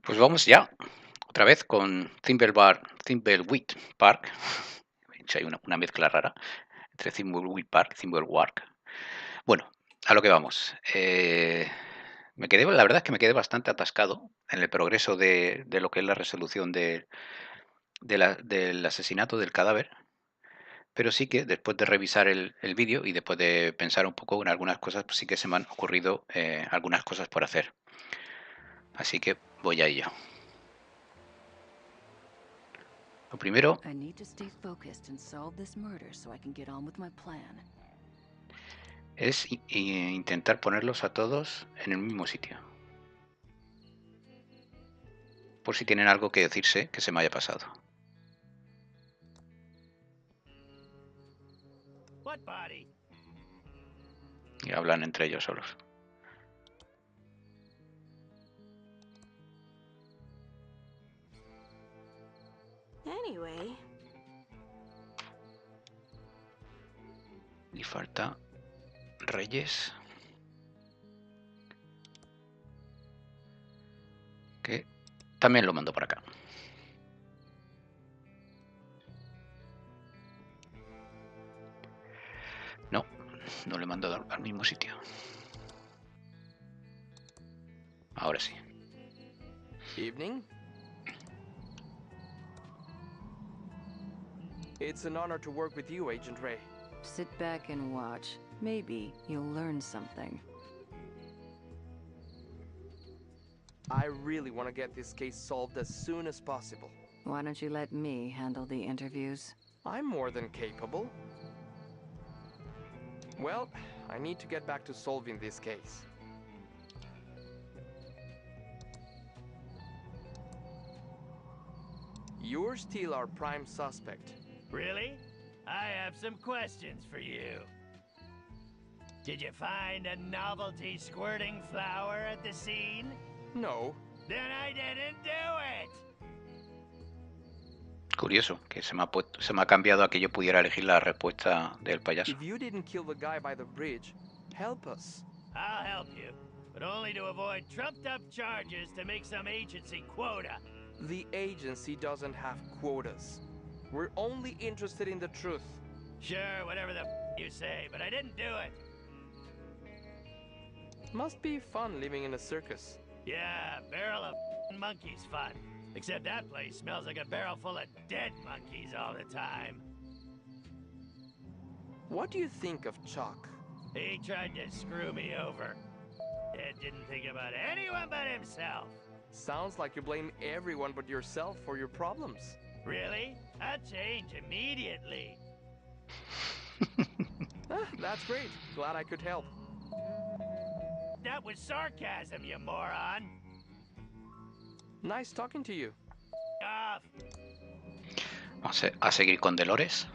Pues vamos ya, otra vez con Thimbleweed Park. De hecho, hay una mezcla rara entre Thimbleweed Park y Thimbleweed. Bueno, a lo que vamos. La verdad es que me quedé bastante atascado en el progreso de lo que es la resolución del asesinato del cadáver, pero sí que después de revisar el vídeo y después de pensar un poco en algunas cosas, pues sí que se me han ocurrido algunas cosas por hacer. Así que voy a ello. Lo primero I need to stay focused and solve this murder so I can get on with my plan. es intentar ponerlos a todos en el mismo sitio, por si tienen algo que decirse que se me haya pasado. What body? Y hablan entre ellos solos. Anyway, Y falta Reyes, que también lo mando para acá. No, no le mando al mismo sitio. Ahora sí. Evening. It's an honor to work with you, Agent Ray. Sit back and watch. Maybe you'll learn something. I really want to get this case solved as soon as possible. Why don't you let me handle the interviews? I'm more than capable. Well, I need to get back to solving this case. You're still our prime suspect. Really? I have some questions for you. Did you find a novelty squirting flower at the scene? No. Then I didn't do it! Curioso, que se me ha cambiado a que yo pudiera elegir la respuesta del payaso. If you didn't kill the guy by the bridge, help us. I'll help you, but only to avoid trumped-up charges to make some agency quota. The agency doesn't have quotas. We're only interested in the truth. Sure, whatever the you say, but I didn't do it. Must be fun living in a circus. Yeah, barrel of monkeys fun. Except that place smells like a barrel full of dead monkeys all the time. What do you think of Chuck? He tried to screw me over. Ed didn't think about anyone but himself. Sounds like you blame everyone but yourself for your problems. Really? I'd change immediately. That's great. Glad I could help. That was sarcasm, you moron. Nice talking to you. Off. Vamos a seguir con Delores.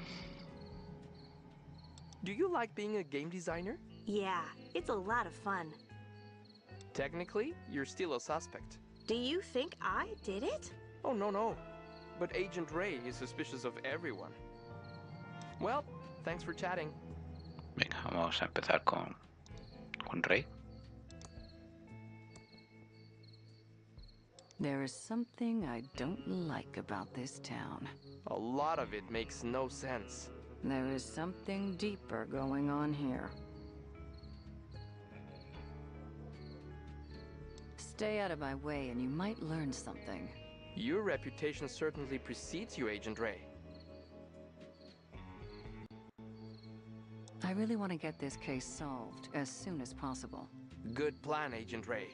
Do you like being a game designer? yeah, it's a lot of fun. Technically, you're still a suspect. Do you think I did it? Oh, no. But Agent Ray is suspicious of everyone. Well, thanks for chatting. Venga, vamos a empezar con Rey. There is something I don't like about this town. A lot of it makes no sense. There is something deeper going on here. Stay out of my way and you might learn something. Your reputation certainly precedes you, Agent Ray. I really want to get this case solved as soon as possible. Good plan, Agent Ray.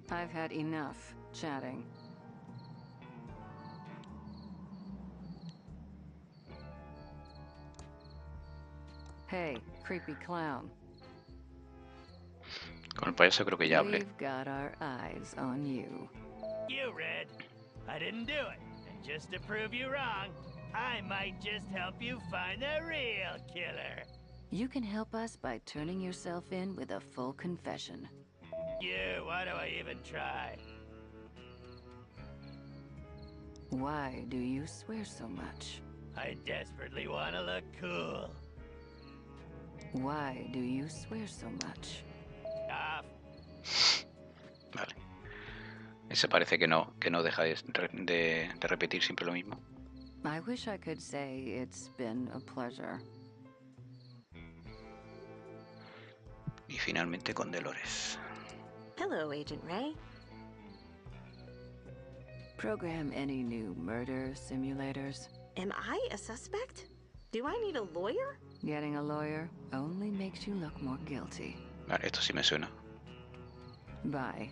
I've had enough chatting. Hey, creepy clown. Con el payaso creo que ya hablé. We've got our eyes on you. You, Red. I didn't do it. And just to prove you wrong, I might just help you find the real killer. You can help us by turning yourself in with a full confession. You, why do I even try? Why do you swear so much? I desperately want to look cool. Why do you swear so much? Vale. Ese parece que no deja de repetir siempre lo mismo. I wish I could say it's been a pleasure. Y finalmente con Delores. Hello, Agent Ray. Program any new murder simulators? Am I a suspect? Do I need a lawyer? Getting a lawyer only makes you look more guilty. Vale, esto sí me suena. Bye.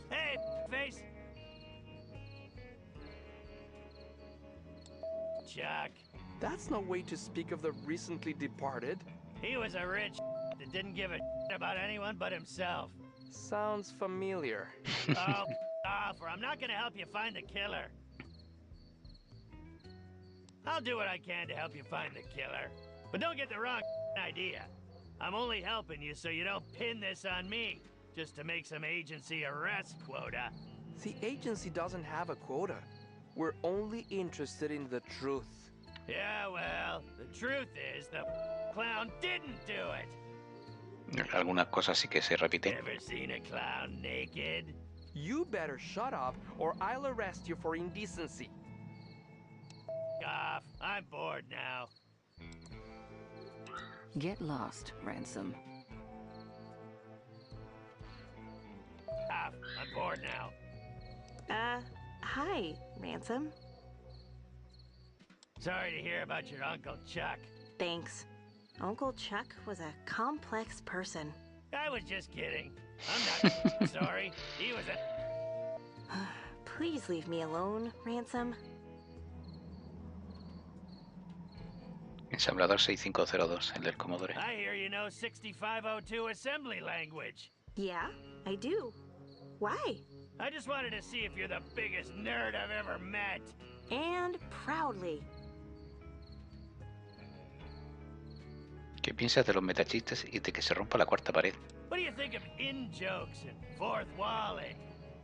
Hey, face! Chuck. That's no way to speak of the recently departed. He was a rich that didn't give a about anyone but himself. Sounds familiar. Oh, off, or I'm not gonna help you find the killer. I'll do what I can to help you find the killer. But don't get the wrong idea. I'm only helping you so you don't pin this on me, just to make some agency arrest quota. The agency doesn't have a quota. We're only interested in the truth. Yeah, well, the truth is the clown didn't do it. Algunas cosas sí que se repiten. Ever seen a clown naked? You better shut up or I'll arrest you for indecency. Off. I'm bored now. Get lost, Ransome. Off. I'm bored now. Hi, Ransome. Sorry to hear about your Uncle Chuck. Thanks. Uncle Chuck was a complex person. I was just kidding. I'm not sorry. He was a... Please leave me alone, Ransome. Ensamblador 6502, el del Commodore. I hear you know 6502 assembly language. Yeah, I do. Why? I just wanted to see if you're the biggest nerd I've ever met. And proudly. ¿Qué piensas de los metachistes y de que se rompa la cuarta pared? What do you think of in-jokes and fourth walling?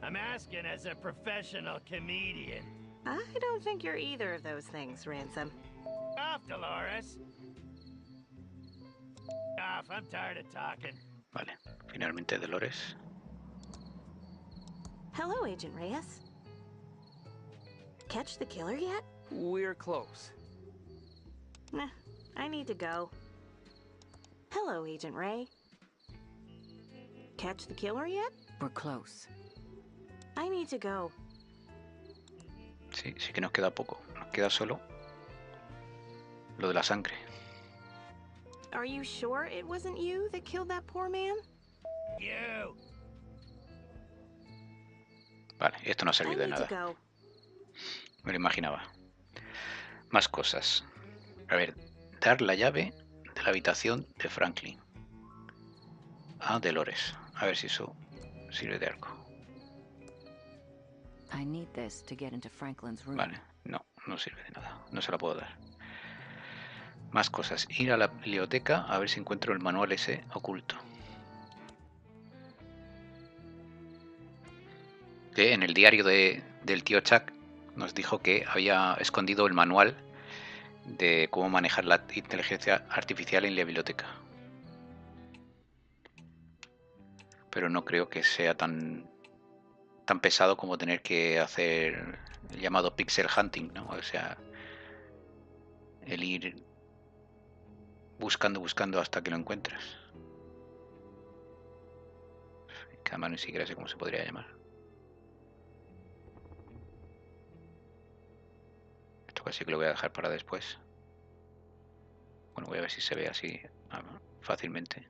I'm asking as a professional comedian. I don't think you're either of those things, Ransome. Off, Delores. Off, I'm tired of talking. Vale, finalmente Delores. Hello, Agent Reyes. Catch the killer yet? We're close. Nah, I need to go. Hello, Agent Ray. Catch the killer yet? We're close. I need to go. Sí, sí que nos queda poco. Nos queda solo lo de la sangre. Are you sure it wasn't you that killed that poor man? You. Vale, esto no ha I servido de need to nada. go. Me lo imaginaba. Más cosas. A ver, dar la llave de la habitación de Franklin a Delores. A ver si eso sirve de algo. I need this to get into Franklin's room. Vale, no sirve de nada. No se la puedo dar. Más cosas. Ir a la biblioteca a ver si encuentro el manual ese oculto. Que en el diario del tío Chuck nos dijo que había escondido el manual de cómo manejar la inteligencia artificial en la biblioteca. Pero no creo que sea tan pesado como tener que hacer el llamado pixel hunting, ¿no? O sea, el ir buscando hasta que lo encuentras. Que además ni siquiera sé cómo se podría llamar. Esto casi que lo voy a dejar para después. Bueno, voy a ver si se ve así fácilmente.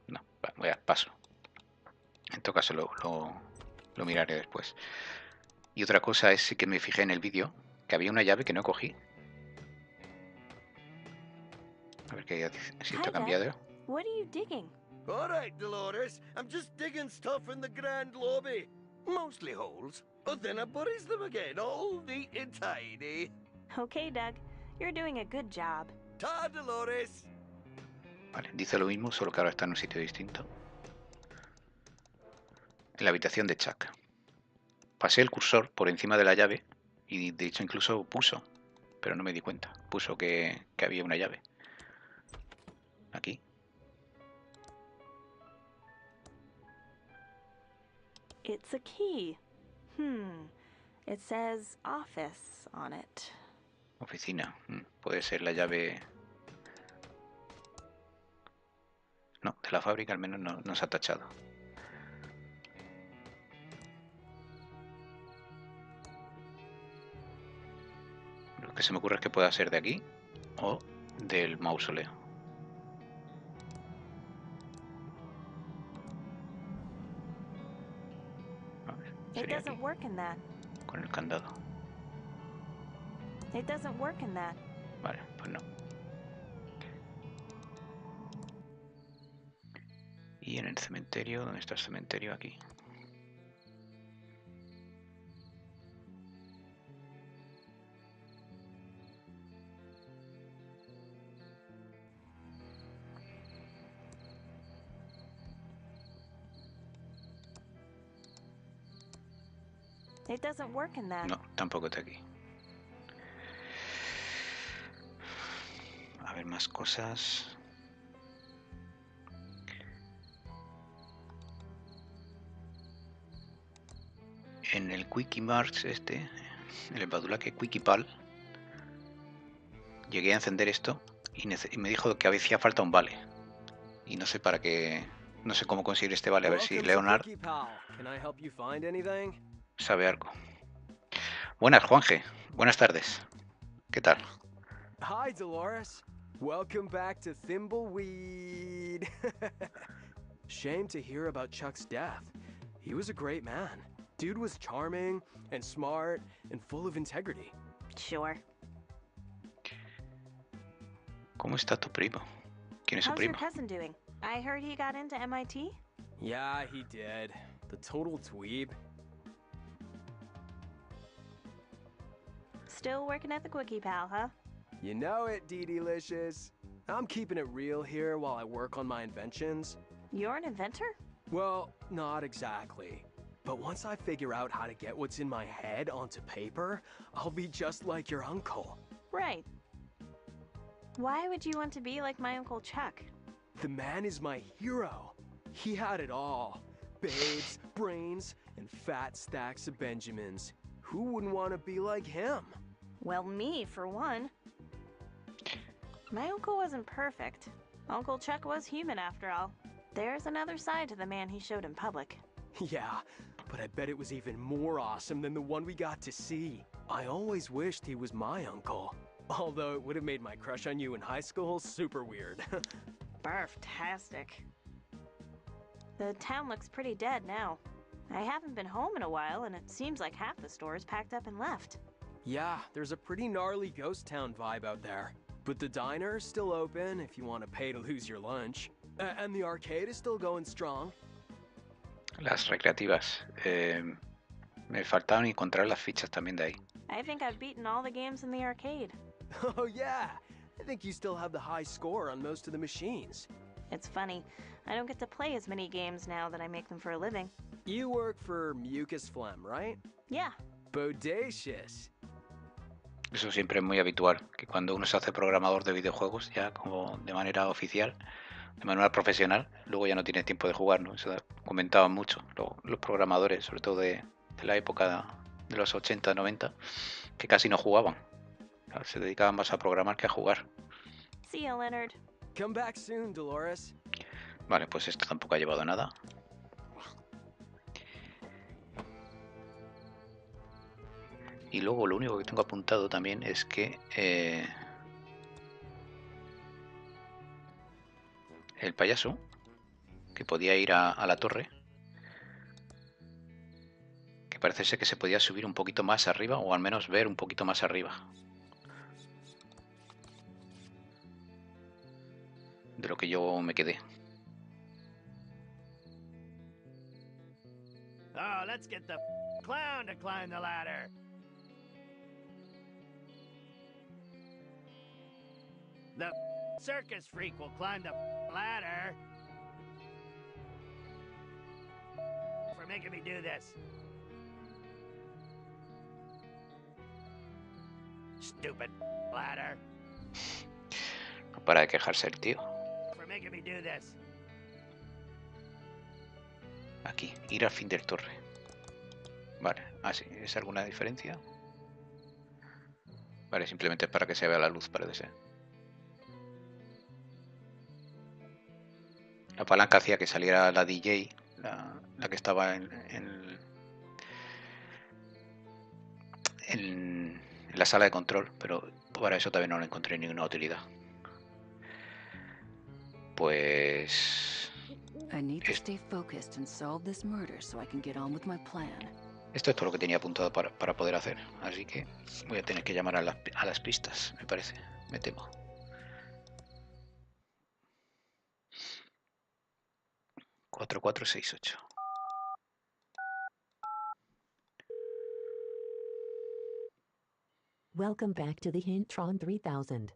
No, voy a paso. En todo caso lo miraré después. Y otra cosa es que me fijé en el vídeo que había una llave que no cogí. A ver qué si Hi, está Dad. cambiado. What are you digging? All right, Delores. I'm just digging stuff in the grand lobby. Mostly holes. But then I buries them again, all neat and tidy. Okay, Doug. You're doing a good job. Ta, Delores. Vale, dice lo mismo, solo que ahora está en un sitio distinto. En la habitación de Chuck. Pasé el cursor por encima de la llave y de hecho incluso puso, pero no me di cuenta. Puso que había una llave. Aquí. It's a key. It says office on it. Oficina. Puede ser la llave... No, de la fábrica al menos no se ha tachado. Lo que se me ocurre es que pueda ser de aquí o del mausoleo. A ver, It sería doesn't aquí, work in that. con el candado. It doesn't work in that. Vale, pues no. Y en el cementerio, ¿dónde está el cementerio? Aquí. It doesn't work in that. No, tampoco está aquí. A ver, más cosas. En el Quickie Marks en el Badulaque Quickie Pal, llegué a encender esto y me dijo que hacía falta un vale. Y no sé para qué, no sé cómo conseguir este vale, a ver si Leonard sabe algo. Buenas, Juanje. Buenas tardes. ¿Qué tal? Hi, Delores. Welcome back to Thimbleweed. Shame to hear about Chuck's death. He was a great man. Dude was charming and smart and full of integrity. Sure. ¿Cómo está tu primo? ¿Quién es su How's your primo? cousin doing? I heard he got into MIT? Yeah, he did. The total dweeb. Still working at the Quickie Pal, huh? You know it, Dee-Delicious. I'm keeping it real here while I work on my inventions. You're an inventor? Well, not exactly. But once I figure out how to get what's in my head onto paper, I'll be just like your uncle. Right. Why would you want to be like my Uncle Chuck? The man is my hero. He had it all. Babes, brains, and fat stacks of Benjamins. Who wouldn't want to be like him? Well, me, for one. My uncle wasn't perfect. Uncle Chuck was human, after all. There's another side to the man he showed in public. Yeah, but I bet it was even more awesome than the one we got to see. I always wished he was my uncle. Although it would have made my crush on you in high school super weird. Barf-tastic. The town looks pretty dead now. I haven't been home in a while, and it seems like half the store is packed up and left. Yeah, there's a pretty gnarly ghost town vibe out there. But the diner is still open if you want to pay to lose your lunch. And the arcade is still going strong. Las recreativas. Me faltaban encontrar las fichas también de ahí. I think I've beaten all the games in the arcade. Oh yeah, I think you still have the high score on most of the machines. It's funny, I don't get to play as many games now that I make them for a living. You work for Mucus Phlegm, right? Yeah. Bodacious. Eso siempre es muy habitual, que cuando uno se hace programador de videojuegos, ya como de manera oficial, de manera profesional, luego ya no tiene tiempo de jugar, ¿no? Eso comentaban mucho los programadores, sobre todo de la época de los 80, 90, que casi no jugaban. Se dedicaban más a programar que a jugar. See ya, Leonard. Come back soon, Delores. Vale, pues esto tampoco ha llevado a nada. Y luego lo único que tengo apuntado también es que el payaso, que podía ir a la torre, que parece ser que se podía subir un poquito más arriba, o al menos ver un poquito más arriba de lo que yo me quedé. Oh, let's get the clown to climb the ladder. The circus freak will climb the ladder. For making me do this. Stupid ladder. No para de quejarse el tío. For making me do this. Aquí, ir al fin del torre. Vale, así, ¿es alguna diferencia? Vale, simplemente es para que se vea la luz, parece ser. La palanca hacía que saliera la DJ, la que estaba en la sala de control, pero para eso también no le encontré ninguna utilidad. Pues... I need to stay focused and solve this murder so I can get on with my plan. Esto es todo lo que tenía apuntado para poder hacer, así que voy a tener que llamar a las pistas, me parece, me temo. Cuatro, 6, 8. Welcome back to the Hintron 3000.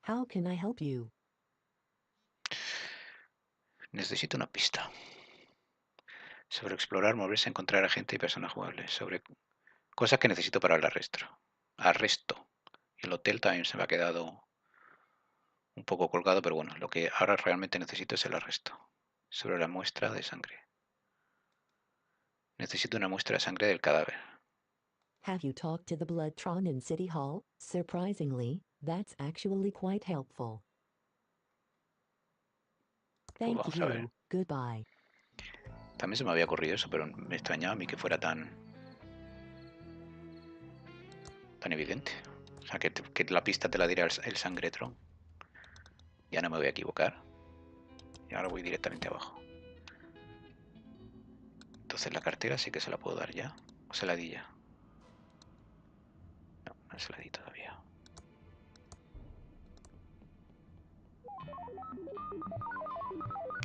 How can I help you? Necesito una pista. Sobre explorar, moverse, encontrar a gente y personas jugables. Sobre cosas que necesito para el arresto. Y el hotel también se me ha quedado un poco colgado, pero bueno, lo que ahora realmente necesito es el arresto. Sobre la muestra de sangre. Necesito una muestra de sangre del cadáver. Have you talked to the Bloodtron in City Hall? Surprisingly, that's actually quite helpful. Thank Vamos a ver. you. Goodbye. También se me había ocurrido eso, pero me extrañaba a mí que fuera tan evidente. O sea, que la pista te la diera el Sangretron. Ya no me voy a equivocar. Y ahora voy directamente abajo. Entonces la cartera sí que se la puedo dar ya. ¿O se la di ya? No, no se la di todavía.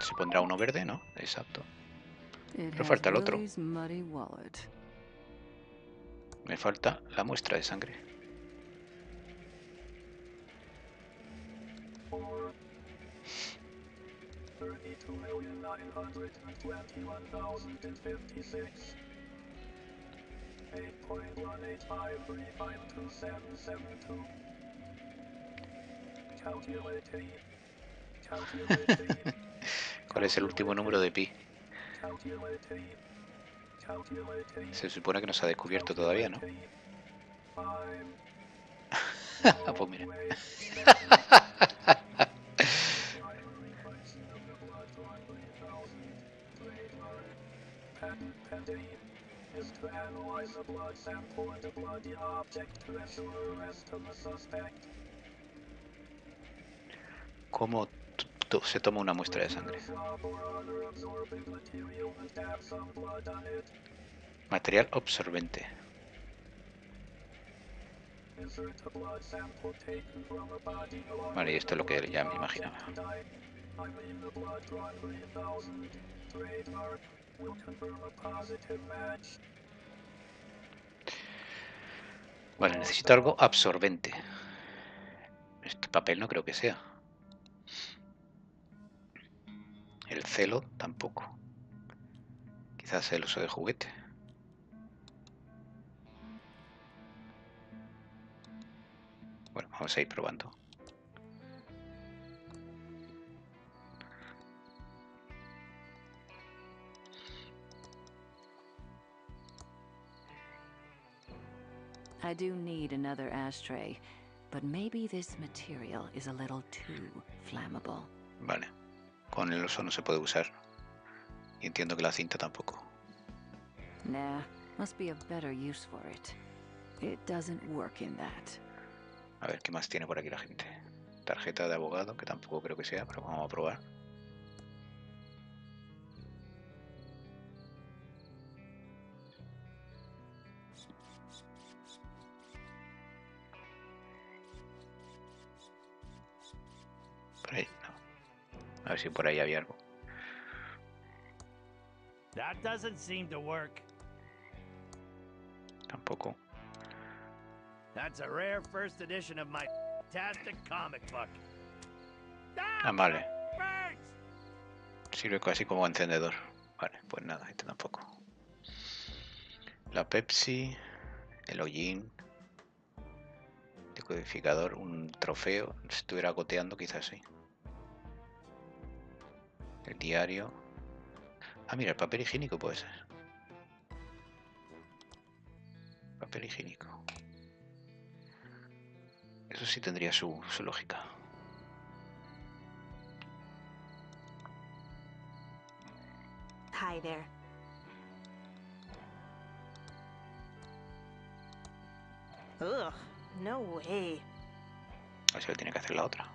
Se pondrá uno verde, ¿no? Exacto. Pero falta el otro. Me falta la muestra de sangre. ¿Cuál es el último número de pi? Se supone que no se ha descubierto todavía, ¿no? Pues mira. ¿Cómo se toma una muestra de sangre? Material absorbente. Vale, y esto es lo que ya me imaginaba. Vale, necesito algo absorbente. Este papel no creo que sea. El celo tampoco. Quizás el uso de juguete. Bueno, vamos a ir probando. I do need another ashtray, but maybe this material is a little too flammable. Vale. Con el oso no se puede usar. Y entiendo que la cinta tampoco. Nah, must be a better use for it. It doesn't work in that. A ver, ¿qué más tiene por aquí la gente? Tarjeta de abogado, que tampoco creo que sea, pero vamos a probar. Por ahí, no. A ver si por ahí había algo. That doesn't seem to work. Tampoco. That's a rare first edition of my fantastic comic book. Ah, vale. Sirve casi como encendedor. Vale, pues nada, este tampoco. La Pepsi, el hollín, decodificador, un trofeo. Si estuviera goteando, quizás sí. El diario. Ah, mira, el papel higiénico puede ser. Papel higiénico. Eso sí tendría su lógica. Hi there. Ugh, no way. Así lo tiene que hacer la otra.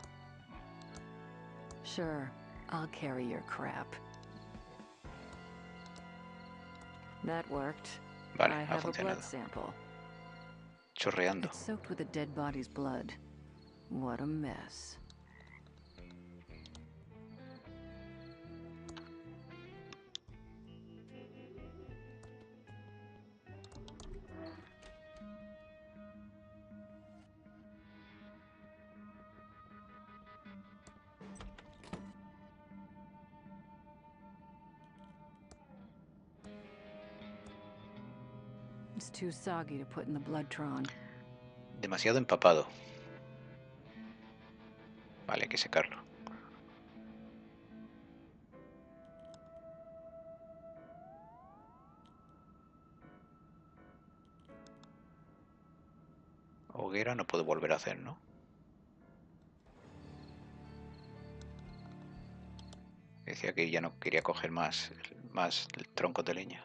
Sure, I'll carry your crap. That worked. Vale, I ha have a blood funcionado. sample. Chorreando. It's soaked with a dead body's blood. What a mess. It's too soggy to put in the bloodtron. Demasiado empapado. Vale, hay que secarlo. Hoguera no puedo volver a hacer, ¿no? Decía que ya no quería coger más troncos de leña.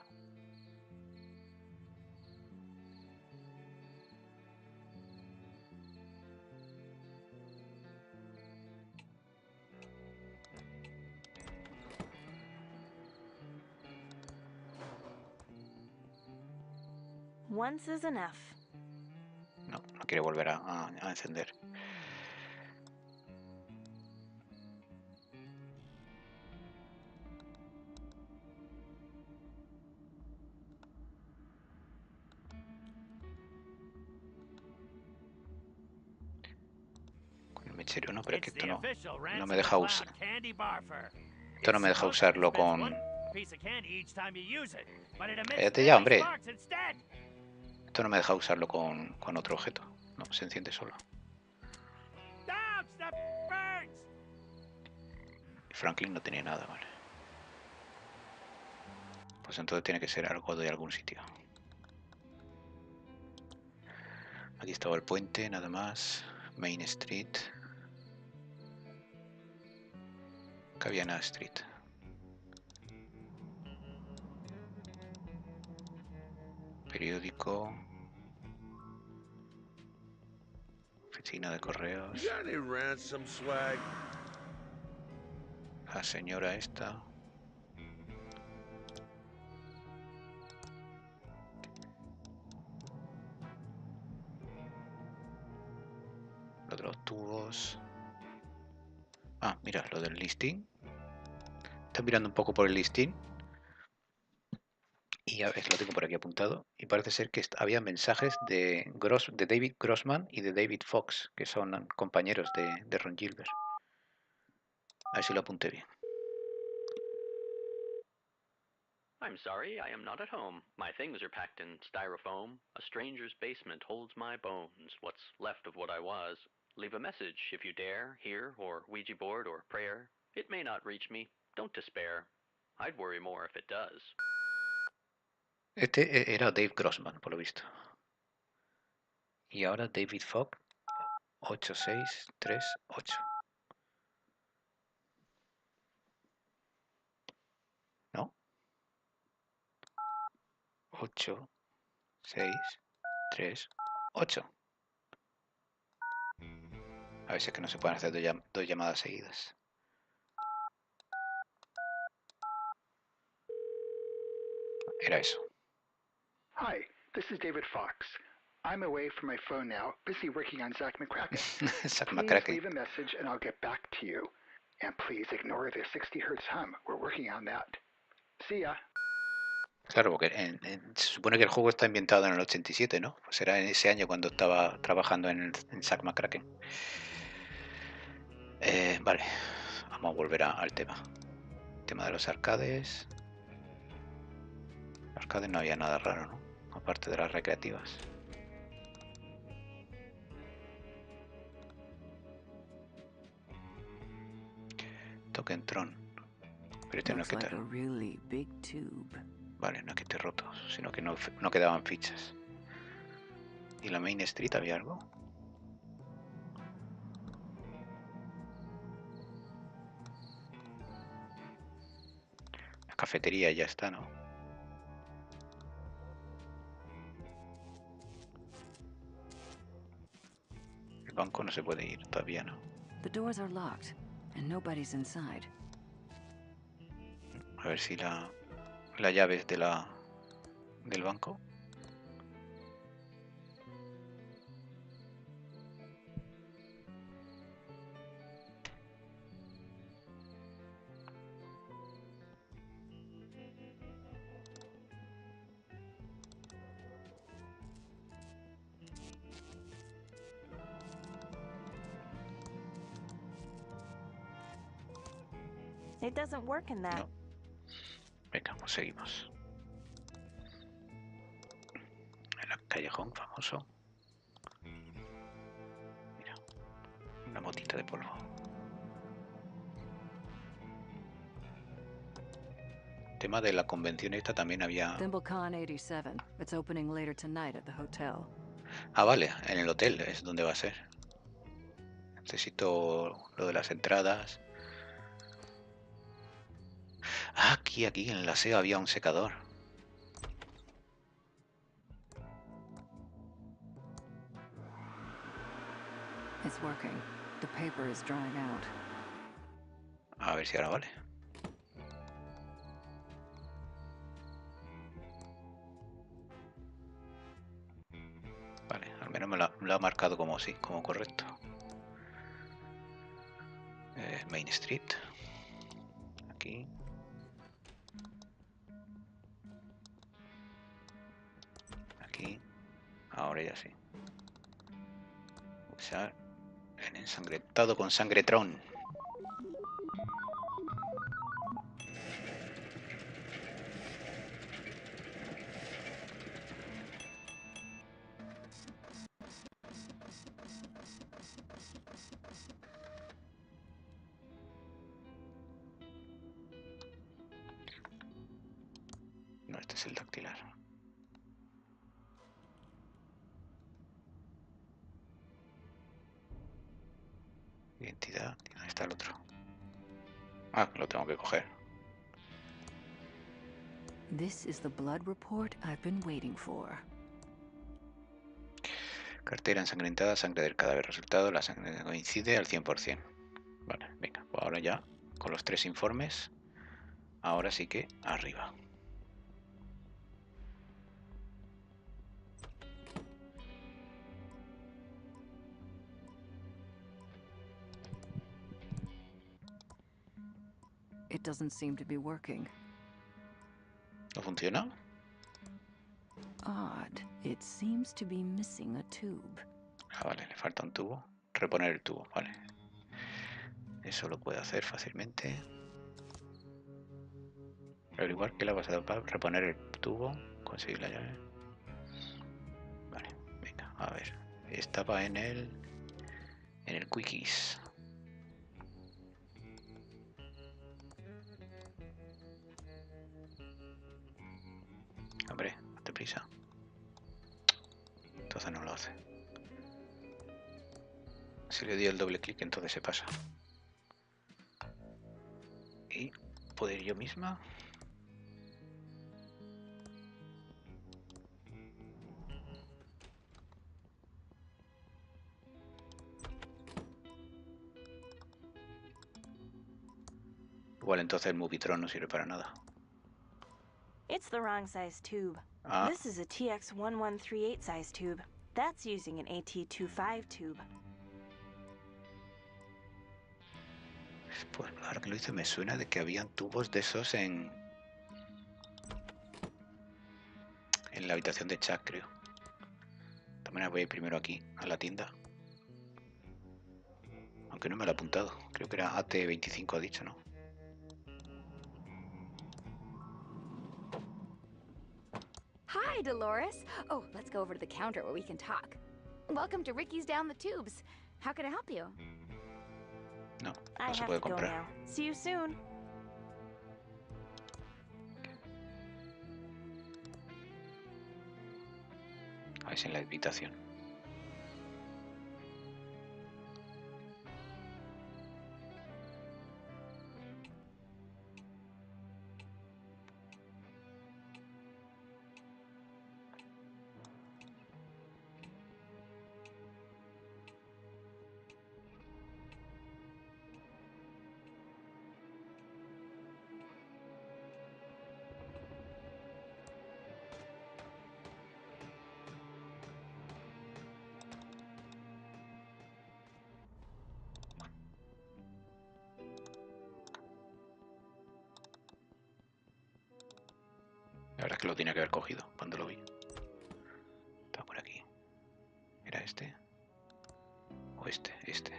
Once is enough. No, no quiere volver a encender. Con el mechero no, pero es que It's the esto official no Ransom me deja usar. McCloud candy barfer. Esto no me deja usarlo con... One piece of candy each time you use it, but it emits Cállate ya, deadly hombre. sparks instead. Esto no me deja usarlo con otro objeto. No, se enciende solo. Down, step birds. Franklin no tenía nada, vale. Pues entonces tiene que ser algo de algún sitio. Aquí estaba el puente, nada más. Main Street. Caviana Street. Periódico. Oficina de correos. You got any ransom swag? La señora esta. Lo de los tubos. Ah, mira, lo del listing. Estoy mirando un poco por el listing. Y a ver, lo tengo por aquí apuntado. Y parece ser que había mensajes de David Grossman y de David Fox, que son compañeros de Ron Gilbert. A ver si lo apunté bien. I'm sorry, I am not at home. My things are packed in styrofoam. A stranger's basement holds my bones, what's left of what I was. Leave a message if you dare, here, or Ouija board, or prayer. It may not reach me. Don't despair. I'd worry more if it does. Este era Dave Grossman, por lo visto. Y ahora David Fox, 8638. ¿No? 8638. A ver si es que no se pueden hacer dos llamadas seguidas. Era eso. Hi, this is David Fox. I'm away from my phone now, busy working on Zach McCracken. Zack Please McCracken. leave a message and I'll get back to you. And please ignore the 60 hertz hum. We're working on that. See ya. Claro, porque se supone que el juego está ambientado en el 87, ¿no? Pues era en ese año cuando estaba trabajando en Zack McCracken. Vale, vamos a volver al tema. Tema de los arcades. Arcades no había nada raro, ¿no? Aparte de las recreativas. Tron. Pero este no es que te... Vale, no es que esté roto, sino que no quedaban fichas. ¿Y la Main Street había algo? La cafetería ya está, ¿no? El banco no se puede ir todavía, ¿no? The doors are locked and nobody's inside. A ver si la llave es del banco. It doesn't work in that. No. Venga, pues seguimos. El callejón famoso. Mira, una motita de polvo. Tema de la convención esta también había... ThimbleCon 87. It's opening later tonight at the hotel. Ah, vale, en el hotel es donde va a ser. Necesito lo de las entradas. Ah, aquí en el aseo había un secador. It's working. The paper is drying out. A ver si ahora vale. Vale, al menos me lo ha marcado como sí, como correcto. Main Street. Aquí. Aquí. Ahora ya sí. Usar en ensangrentado con Sangretron. No, este es el dactilar. Identidad. ¿Dónde está el otro? Ah, lo tengo que coger. This is the blood report I've been waiting for. Cartera ensangrentada, sangre del cadáver. Resultado, la sangre coincide al 100%. Vale, venga, pues ahora ya, con los 3 informes, ahora sí que arriba. It doesn't seem to be working. ¿No funciona? Odd. It seems to be missing a tube. Ah, vale, le falta un tubo. Reponer el tubo, vale. Eso lo puede hacer fácilmente. Pero igual que la pasada, para reponer el tubo, conseguir la llave. Vale, venga, a ver. Estaba en el Quickies. Hombre, date prisa. Entonces no lo hace. Si le doy el doble clic, entonces se pasa. Y puedo ir yo misma. Igual entonces el Movitron no sirve para nada. It's the wrong size tube. Ah, This is a TX1138 size tube. That's using an AT25 tube. pues ahora que lo hice me suena de que habían tubos de esos en la habitación de chat, creo. También voy a ir primero aquí, a la tienda. Aunque no me lo he apuntado. Creo que era AT25 ha dicho, ¿no? Hi, Delores. Oh, let's go over to the counter where we can talk. Welcome to Ricky's Down the Tubes. How can I help you? No, I no se have puede to go comprar. now. See you soon. A ver si en la invitación. La verdad es que lo tenía que haber cogido cuando lo vi. Estaba por aquí. ¿Era este? ¿O este? Este.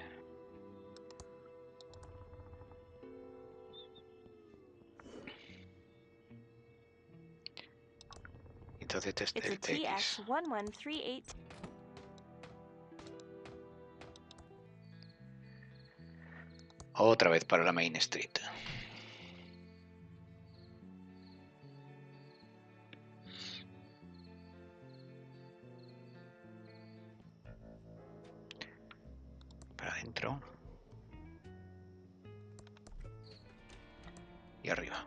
Entonces este es It's a el TX. TX1138. Otra vez para la Main Street. Para adentro. Y arriba.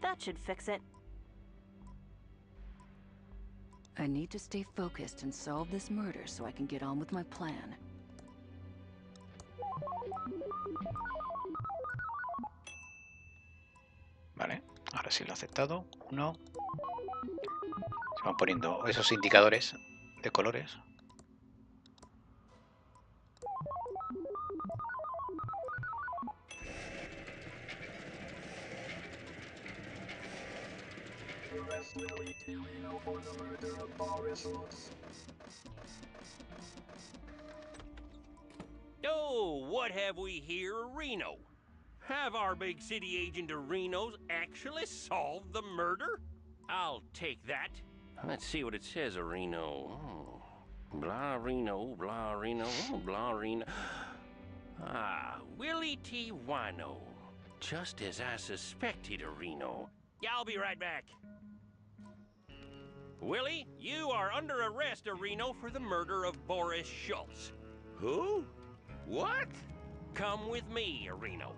That should fix it. I need to stay focused and solve this murder so I can get on with my plan. Vale, ahora sí lo he aceptado. 1. Se van poniendo esos indicadores de colores. Oh, what have we here, Reno? Have our big city agent Reno's actually solved the murder? I'll take that. Let's see what it says, Reno. Oh. Blah Reno, blah Reno, blah Reno. Ah, Willie T. Wino. Just as I suspected, Reno. Yeah, I'll be right back. Willie, you are under arrest, Reno, for the murder of Boris Schultz. Who? What? Come with me, Reno.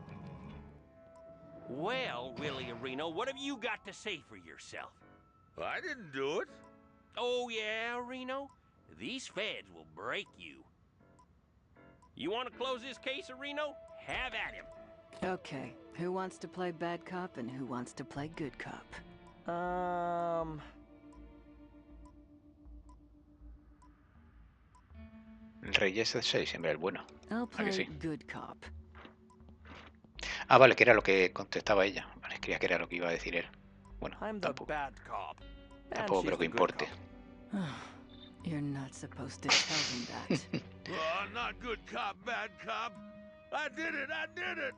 Well, Willie Reno, what have you got to say for yourself? I didn't do it. Oh, yeah, Reno? These feds will break you. You want to close this case, Reno? Have at him. Okay, who wants to play bad cop and who wants to play good cop? El Reyes es 6, siempre el bueno. I'll ¿A que play sí? good cop. Ah, vale, que era lo que contestaba ella. Vale, creía que era lo que iba a decir él. Bueno, I'm the tampoco, bad cop. And tampoco she's creo que the good importe. cop. You're not supposed to tell him that. Oh, not good cop, bad cop. I did it, I did it.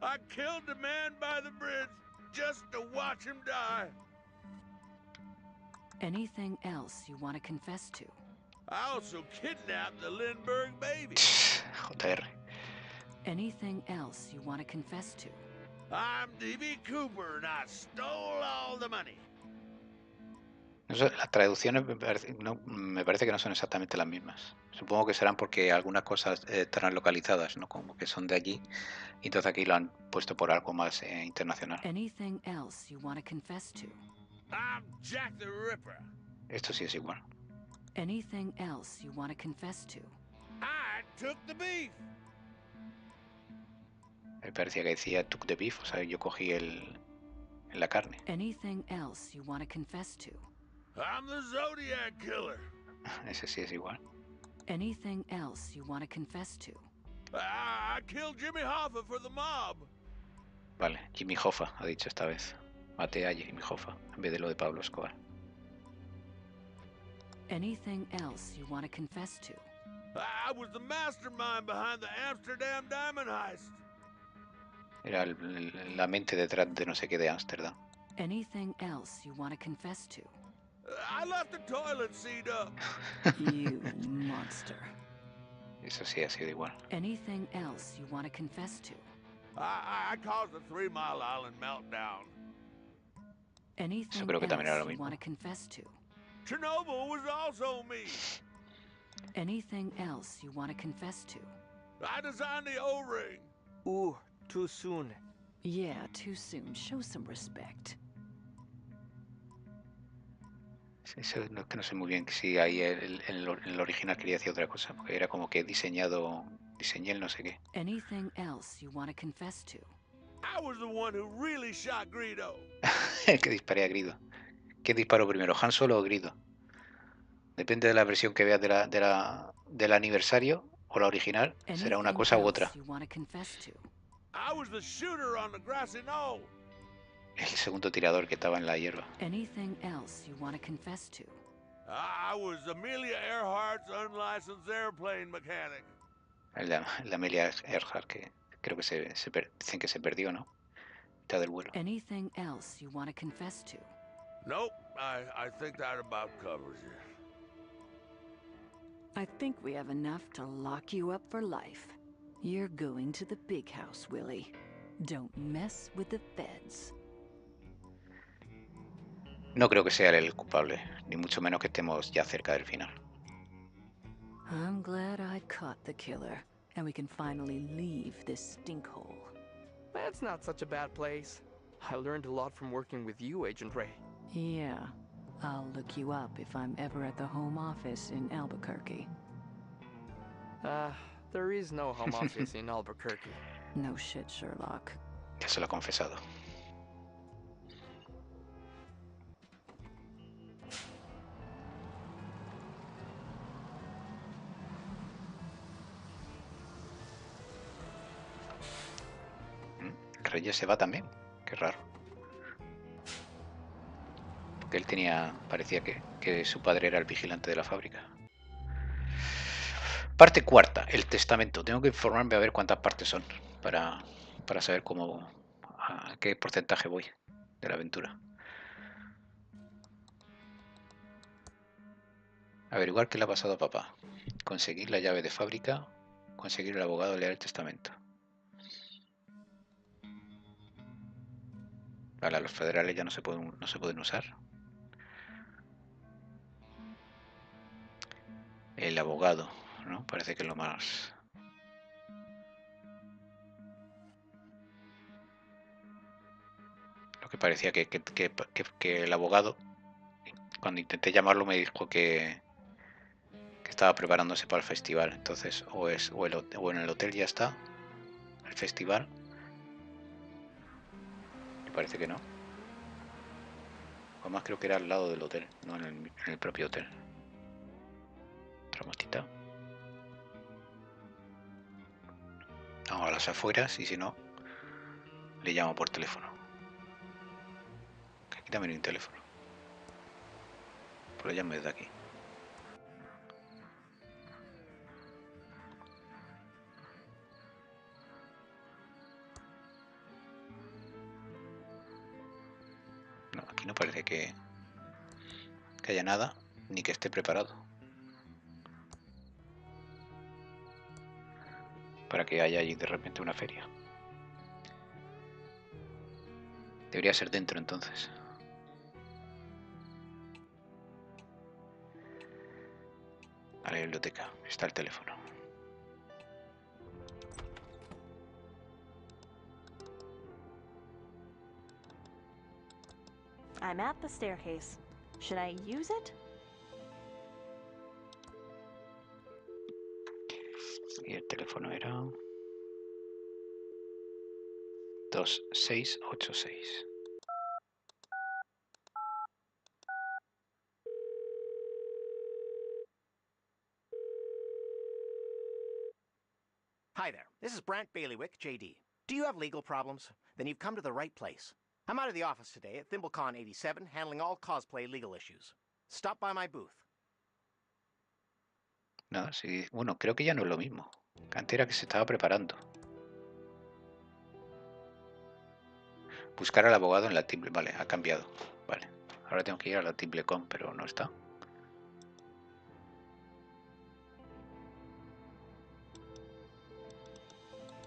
I killed the man by the bridge just to watch him die. Anything else you want to confess to? I also kidnapped the Lindbergh baby. JR. Anything else you want to confess to? I'm D.B. Cooper and I stole all the money. No sé, las traducciones me parece que no son exactamente las mismas. Supongo que serán porque algunas cosas estarán localizadas, ¿no? Como que son de allí. Y entonces aquí lo han puesto por algo más internacional. Anything else you want to confess to? I'm Jack the Ripper. Esto sí es igual. Anything else you want to confess to? I took the beef. Me parecía que decía took the beef, o sea, yo cogí la carne. Anything else you want to confess to? I'm the Zodiac Killer. Ese sí es igual. Anything else you want to confess to? I killed Jimmy Hoffa for the mob. Vale, Jimmy Hoffa ha dicho esta vez. Maté a Jimmy Hoffa en vez de lo de Pablo Escobar. Anything else you want to confess to? I was the mastermind behind the Amsterdam diamond heist. Era la mente detrás de no sé qué de Ámsterdam. Anything else you want to confess to? I left the toilet seat up. You monster. Eso sí ha sido igual. Anything else you want to confess to? I caused the 3 Mile Island meltdown. Anything creo que también era lo else you mismo. want to confess to? Chernobyl was also me. Anything else you want to confess to? I designed the O-ring. Ooh, too soon. Yeah, too soon. Show some respect. Eso es lo que no sé muy bien si ahí el original quería decir otra cosa, porque era como que diseñé el no sé qué. Anything else you want to confess to? I was the one who really shot Greedo. Que disparé a Grido. ¿Quién disparó primero, Han Solo o Grido? Depende de la versión que veas del aniversario o la original, será una Anything cosa u else otra. you want to confess to? I was the shooter on the grassy knoll. El segundo tirador que estaba en la hierba. Anything else you want to confess to? I was Amelia Earhart's unlicensed airplane mechanic. El de Amelia Earhart, que creo que dicen que se perdió, ¿no? Mitad del vuelo. Anything else you want to confess to? Nope, I think that about covers it. I think we have enough to lock you up for life. You're going to the big house, Willie. Don't mess with the feds. No creo que sea él el culpable, ni mucho menos que estemos ya cerca del final. I'm glad I caught the killer, and we can finally leave this stinkhole. That's not such a bad place. I learned a lot from working with you, Agent Ray. Yeah, I'll look you up if I'm ever at the home office in Albuquerque. There is no home office in Albuquerque. No shit, Sherlock. Ya se lo ha confesado. Reyes se va también, qué raro. Porque él parecía que su padre era el vigilante de la fábrica. Parte cuarta, el testamento. Tengo que informarme a ver cuántas partes son para saber a qué porcentaje voy de la aventura. Averiguar qué le ha pasado a papá. Conseguir la llave de fábrica. Conseguir el abogado leer el testamento. Vale, los federales ya no se pueden usar. El abogado, ¿no? Parece que es lo más... Lo que parecía que el abogado, cuando intenté llamarlo, me dijo que estaba preparándose para el festival. Entonces, o en el hotel ya está el festival. Me parece que no. Además creo que era al lado del hotel, no en el propio hotel. Otra motita. Vamos a las afueras y si no, le llamo por teléfono. Aquí también hay un teléfono. Pues lo llamo desde aquí. No, aquí no parece que haya nada, ni que esté preparado para que haya allí de repente una feria. Debería ser dentro entonces. A la biblioteca, está el teléfono. I'm at the staircase. Should I use it? Y el teléfono era 2686. Hi there, this is Brant Bailiwick, JD. Do you have legal problems? Then you've come to the right place. I'm out of the office today at ThimbleCon 87, handling all cosplay legal issues. Stop by my booth. No, sí. Bueno, creo que ya no es lo mismo. Antes era que se estaba preparando. Buscar al abogado en la Timble. Vale, ha cambiado. Vale. Ahora tengo que ir a la TimbleCon, pero no está.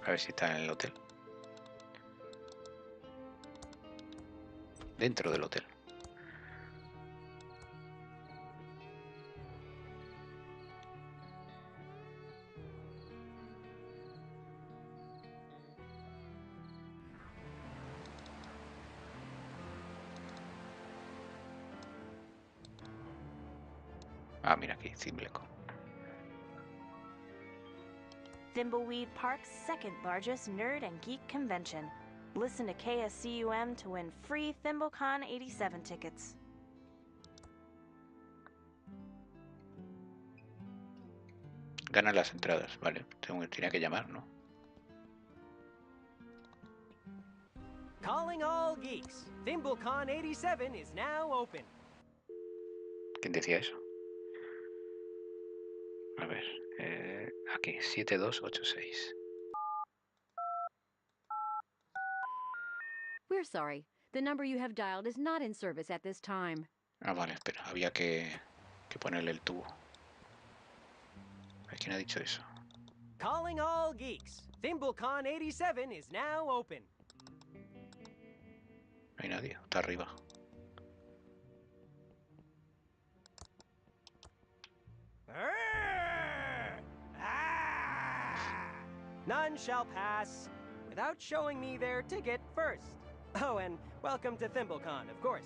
A ver si está en el hotel. Dentro del hotel. Ah, mira aquí, TimbleCon. Thimbleweed Park's second largest nerd and geek convention. Listen to KSCUM to win free ThimbleCon 87 tickets. Gana las entradas, vale. Tenía que llamar, ¿no? Calling all geeks. ThimbleCon 87 is now open. ¿Quién decía eso? A ver, aquí, 7286. We're sorry. The number you have dialed is not in service at this time. Ah, vale, espera, había que ponerle el tubo. ¿A quién ha dicho eso? Calling all geeks. ThimbleCon 87 is now open. No hay nadie, está arriba. None shall pass without showing me their ticket first. Oh, and welcome to ThimbleCon, of course.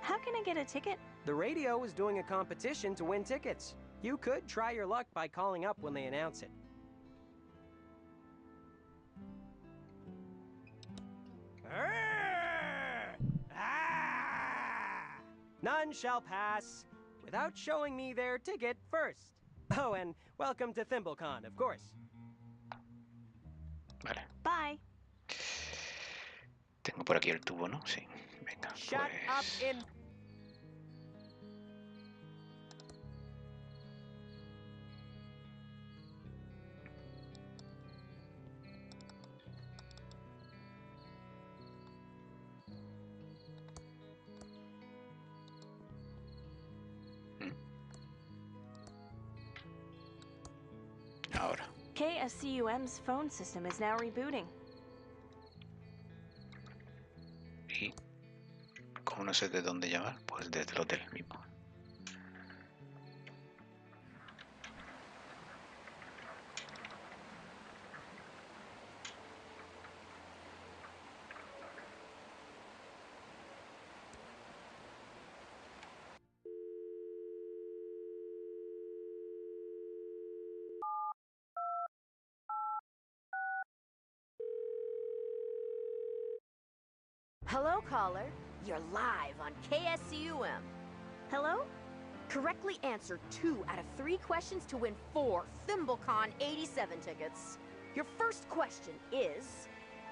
How can I get a ticket? The radio is doing a competition to win tickets. You could try your luck by calling up when they announce it. None shall pass without showing me their ticket first. Oh, and welcome to ThimbleCon, of course. Vale. Bye. Tengo por aquí el tubo, ¿no? Sí. Venga, Shut pues... up in... Ahora. KSCUM's phone system is now rebooting. Y como no sé de dónde llamar, pues desde el hotel mismo. Hello, caller. You're live on KSCUM. Hello? Correctly answer 2 out of 3 questions to win 4 ThimbleCon 87 tickets. Your first question is...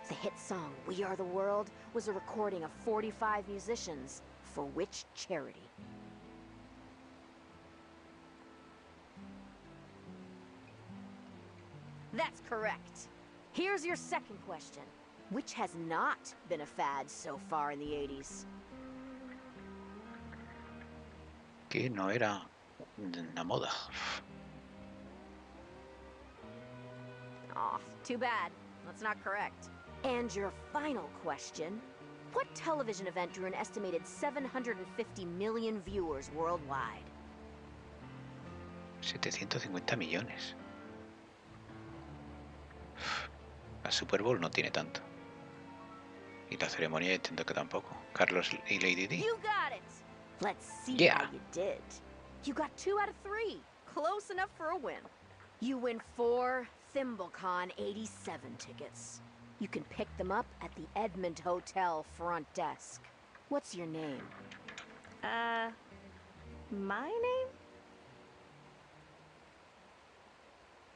The hit song We Are the World was a recording of 45 musicians. For which charity? That's correct. Here's your second question. Which has not been a fad so far in the 80s? Que no era una moda. Aw, too bad. That's not correct. And your final question. What television event drew an estimated 750 million viewers worldwide? 750 millones. La Super Bowl no tiene tanto. Y la ceremonia entiendo que tampoco. Carlos y Lady Di. You got it! Let's see Yeah. how you did. You got 2 out of 3. Close enough for a win. You win 4 ThimbleCon 87 tickets. You can pick them up at the Edmond Hotel front desk. What's your name? My name?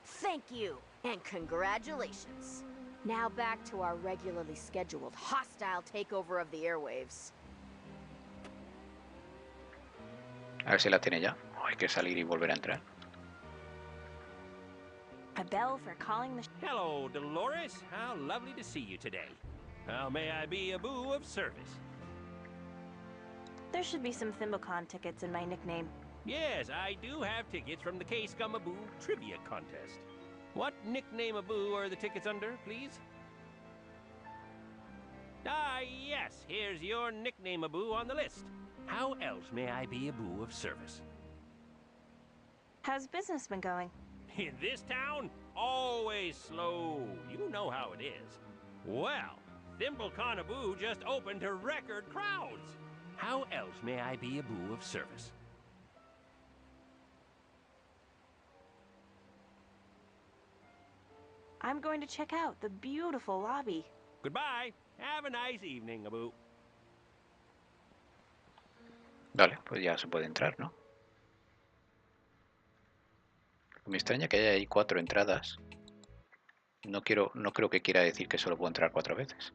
Thank you, and congratulations. Now back to our regularly scheduled hostile takeover of the airwaves. A ver si la tiene ya. O hay que salir y volver a entrar. A bell for calling the... Hello, Delores. How lovely to see you today. How may I be a boo of service? There should be some ThimbleCon tickets in my nickname. Yes, I do have tickets from the K-Scum-a-Boo Trivia Contest. What nickname-a-boo are the tickets under, please? Ah, yes, here's your nickname-a-boo on the list. How else may I be a boo of service? How's business been going? In this town, always slow. You know how it is. Well, ThimbleCon-a-Boo just opened to record crowds. How else may I be a boo of service? I'm going to check out the beautiful lobby. Goodbye. Have a nice evening, Abu. Vale, pues ya se puede entrar, ¿no? Me extraña que haya ahí 4 entradas. No creo que quiera decir que solo puedo entrar 4 veces.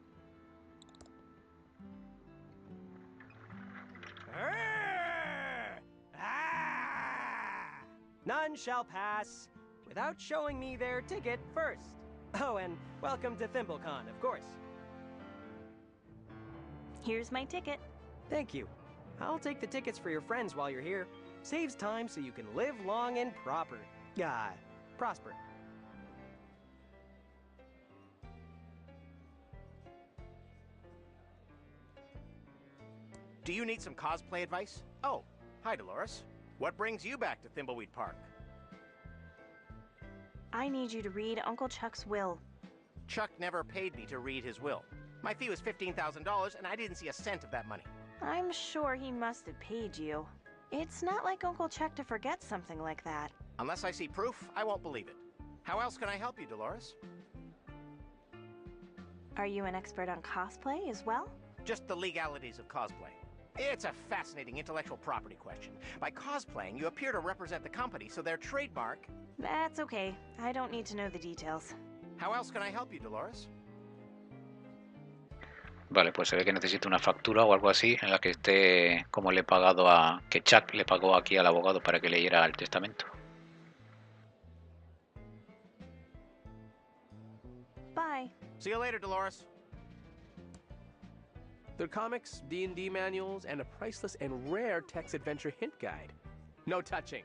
None shall pass without showing me their ticket first. Oh, and welcome to ThimbleCon, of course. Here's my ticket. Thank you. I'll take the tickets for your friends while you're here. Saves time so you can live long and prosper. Do you need some cosplay advice? Oh, hi, Delores. What brings you back to Thimbleweed Park? I need you to read Uncle Chuck's will. Chuck never paid me to read his will. My fee was $15,000, and I didn't see a cent of that money. I'm sure he must have paid you. It's not like Uncle Chuck to forget something like that. Unless I see proof, I won't believe it. How else can I help you, Delores? Are you an expert on cosplay as well? Just the legalities of cosplay. It's a fascinating intellectual property question. By cosplaying, you appear to represent the company, so their trademark... That's okay. I don't need to know the details. How else can I help you, Delores? Vale, pues se ve que necesita una factura o algo así en la que esté como le he pagado a... que Chuck le pagó aquí al abogado para que leyera el testamento. Bye. See you later, Delores. They're comics, D&D manuals, and a priceless and rare text adventure hint guide. No touching.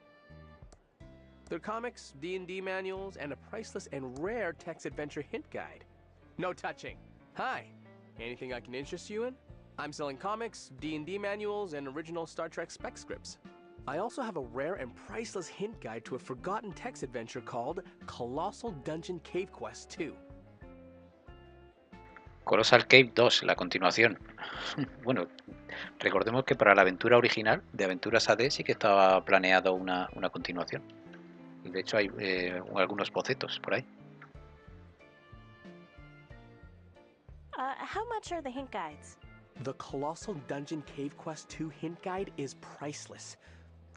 They're comics, D&D manuals, and a priceless and rare text adventure hint guide. No touching. Hi. Anything I can interest you in? I'm selling comics, D&D manuals, and original Star Trek spec scripts. I also have a rare and priceless hint guide to a forgotten text adventure called Colossal Dungeon Cave Quest 2. Colossal Cave 2, la continuación. Bueno, recordemos que para la aventura original de Aventuras AD sí que estaba planeado una continuación. Y de hecho hay algunos bocetos por ahí. How much are the hint guides? The Colossal Dungeon Cave Quest 2 hint guide is priceless.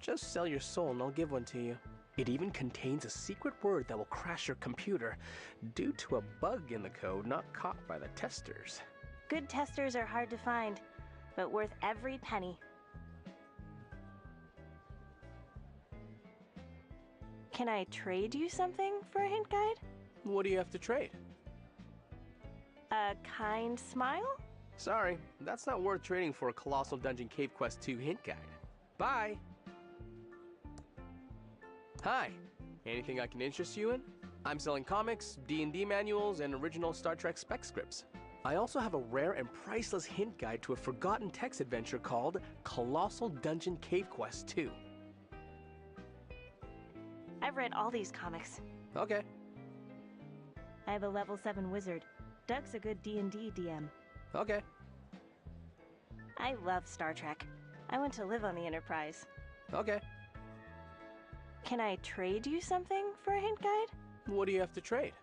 Just sell your soul and I'll give one to you. It even contains a secret word that will crash your computer due to a bug in the code not caught by the testers. Good testers are hard to find, but worth every penny. Can I trade you something for a hint guide? What do you have to trade? A kind smile? Sorry, that's not worth trading for a Colossal Dungeon Cave Quest 2 hint guide. Bye! Hi, anything I can interest you in? I'm selling comics, D&D manuals, and original Star Trek spec scripts. I also have a rare and priceless hint guide to a forgotten text adventure called Colossal Dungeon Cave Quest 2. I've read all these comics. Okay. I have a level 7 wizard. Doug's a good D&D DM. Okay. I love Star Trek. I went to live on the Enterprise. Okay. Can I trade you something for a hint guide? What do you have to trade?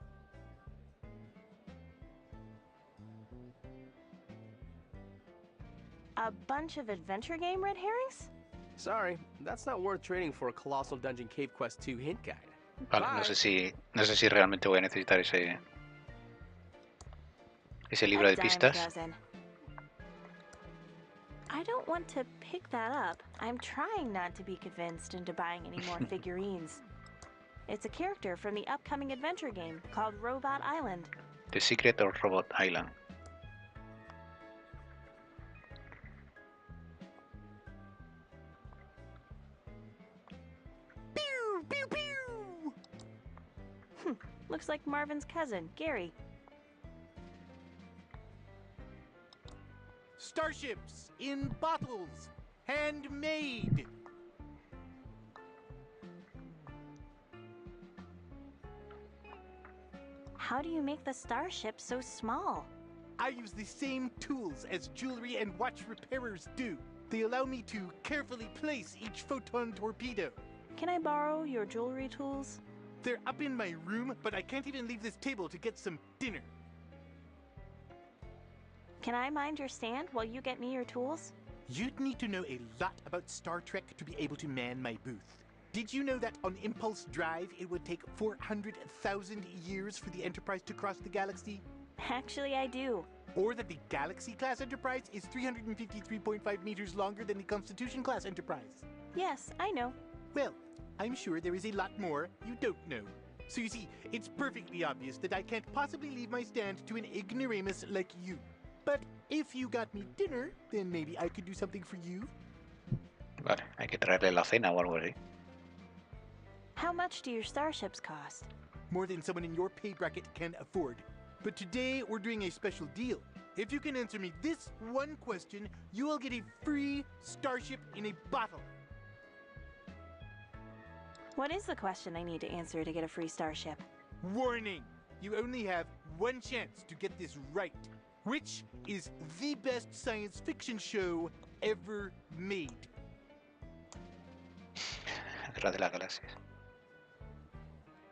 A bunch of adventure game red herrings? Sorry, that's not worth trading for a Colossal Dungeon Cave Quest 2 hint guide. Vale, no sé si realmente voy a necesitar ese libro A de dime pistas. dozen. I don't want to pick that up. I'm trying not to be convinced into buying any more figurines. It's a character from the upcoming adventure game called Robot Island. The Secret of Robot Island. Pew, pew, pew! Looks like Marvin's cousin, Gary. Starships in bottles, handmade. How do you make the starship so small? I use the same tools as jewelry and watch repairers do. They allow me to carefully place each photon torpedo. Can I borrow your jewelry tools? They're up in my room, but I can't even leave this table to get some dinner. Can I mind your stand while you get me your tools? You'd need to know a lot about Star Trek to be able to man my booth. Did you know that on Impulse Drive it would take 400,000 years for the Enterprise to cross the galaxy? Actually, I do. Or that the Galaxy-class Enterprise is 353.5 meters longer than the Constitution-class Enterprise? Yes, I know. Well, I'm sure there is a lot more you don't know. So you see, it's perfectly obvious that I can't possibly leave my stand to an ignoramus like you. But if you got me dinner, then maybe I could do something for you. Vale, hay que traerle la cena o algo así. How much do your starships cost? More than someone in your pay bracket can afford. But today we're doing a special deal. If you can answer me this one question, you will get a free starship in a bottle. What is the question I need to answer to get a free starship? Warning! You only have one chance to get this right. Which is the best science fiction show ever made? Guerra de las Galaxias.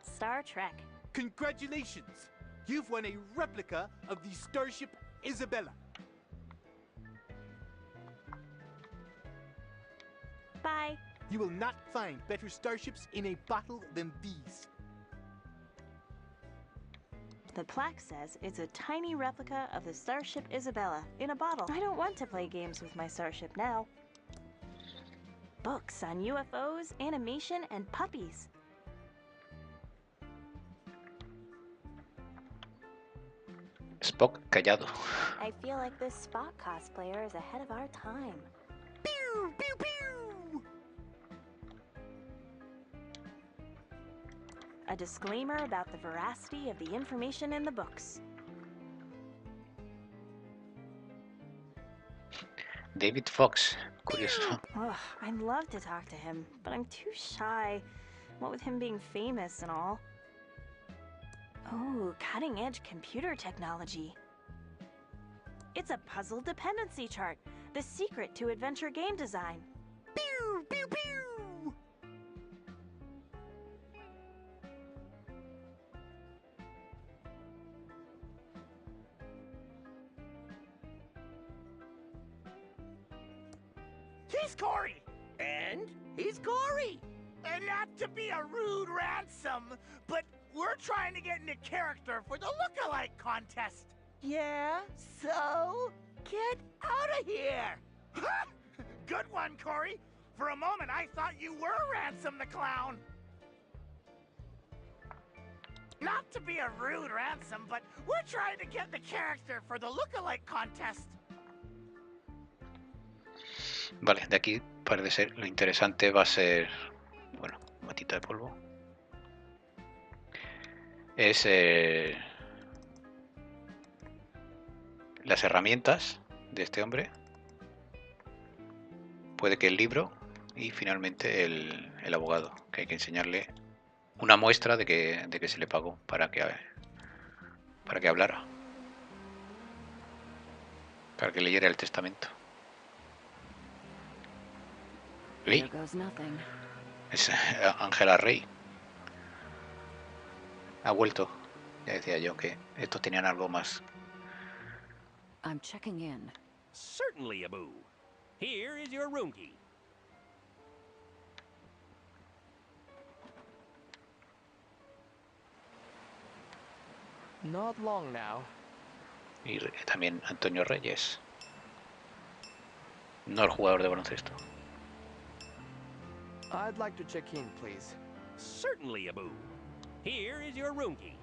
Star Trek. Congratulations! You've won a replica of the Starship Isabella. Bye. You will not find better starships in a bottle than these. The plaque says it's a tiny replica of the Starship Isabella in a bottle. I don't want to play games with my starship now. Books on UFOs, animation, and puppies. Spock callado. I feel like this Spock cosplayer is ahead of our time. Pew, pew, pew! A disclaimer about the veracity of the information in the books. David Fox. Curioso. Ugh, I'd love to talk to him, but I'm too shy. What with him being famous and all. Oh, cutting-edge computer technology. It's a puzzle dependency chart. The secret to adventure game design. Pew, pew, pew! He's Corey! And he's Corey! And not to be a rude ransom, but we're trying to get into character for the look-alike contest. Yeah? So? Get out of here! Good one, Corey. For a moment, I thought you were Ransom the Clown. Not to be a rude ransom, but we're trying to get the character for the look-alike contest. Vale, de aquí parece ser lo interesante va a ser, bueno, matita de polvo. Es las herramientas de este hombre. Puede que el libro y finalmente el abogado, que hay que enseñarle una muestra de que se le pagó para que hablara, para que leyera el testamento. There goes nothing. Es Ángela Rey. Ha vuelto. Ya decía yo que estos tenían algo más. I'm checking in. Certainly, Abu. Here is your room key. Not long now. Y también Antonio Reyes. No el jugador de baloncesto. I'd like to check in, please. Certainly, Abu. Here is your room key.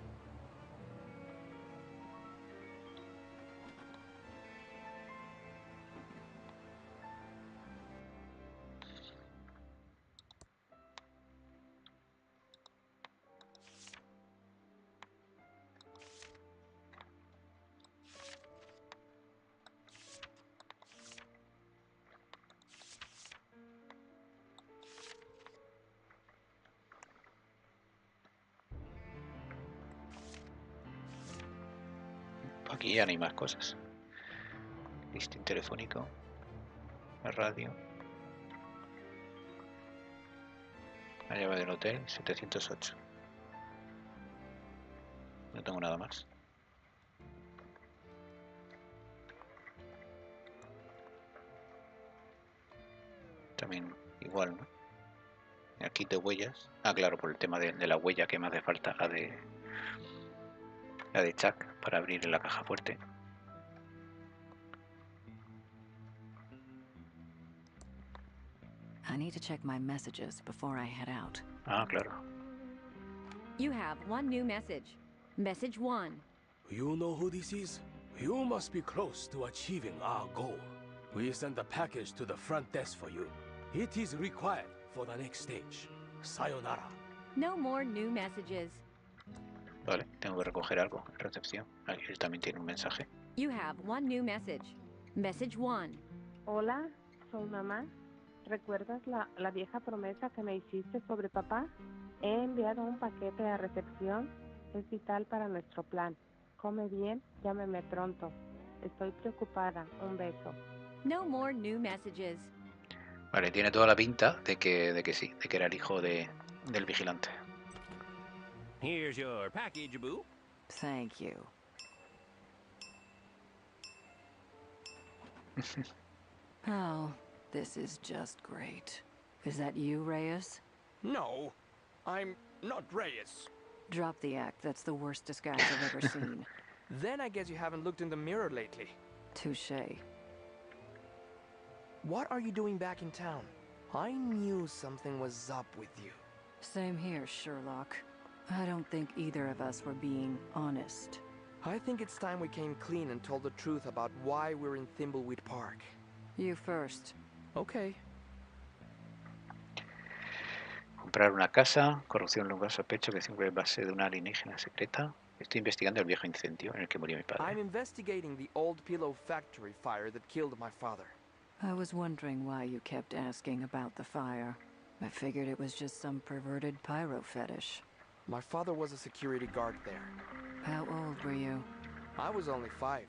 Aquí ya no hay más cosas. Listín telefónico. La radio. La llave del hotel, 708. No tengo nada más. También igual, ¿no? Aquí de huellas. Ah, claro, por el tema de la huella que me hace falta, la de Chuck, para abrir la caja fuerte. I need to check my messages before I head out. Ah, claro. You have one new message. Message 1. You know who this is? You must be close to achieving our goal. We send a package to the front desk for you. It is required for the next stage. Sayonara. No more new messages. Vale, tengo que recoger algo en recepción. Aquí él también tiene un mensaje. You have one new message. Message 1. Hola, soy mamá. ¿Recuerdas la vieja promesa que me hiciste sobre papá? He enviado un paquete a recepción. Es vital para nuestro plan. Come bien, llámeme pronto. Estoy preocupada. Un beso. No more new messages. Vale, tiene toda la pinta de que sí, de que era el hijo del vigilante. Here's your package, Abu. Thank you. Oh, this is just great. Is that you, Reyes? No, I'm not Reyes. Drop the act. That's the worst disguise I've ever seen. Then I guess you haven't looked in the mirror lately. Touché. What are you doing back in town? I knew something was up with you. Same here, Sherlock. I don't think either of us were being honest. I think it's time we came clean and told the truth about why we're in Thimbleweed Park. You first. Okay. Comprar una casa, corrupción, lugar sospecho que siempre es base de una alienígena secreta. Estoy investigando el viejo incendio en el que murió mi padre. I'm investigating the old pillow factory fire that killed my father. I was wondering why you kept asking about the fire. I figured it was just some perverted pyro fetish. My father was a security guard there. How old were you? I was only 5.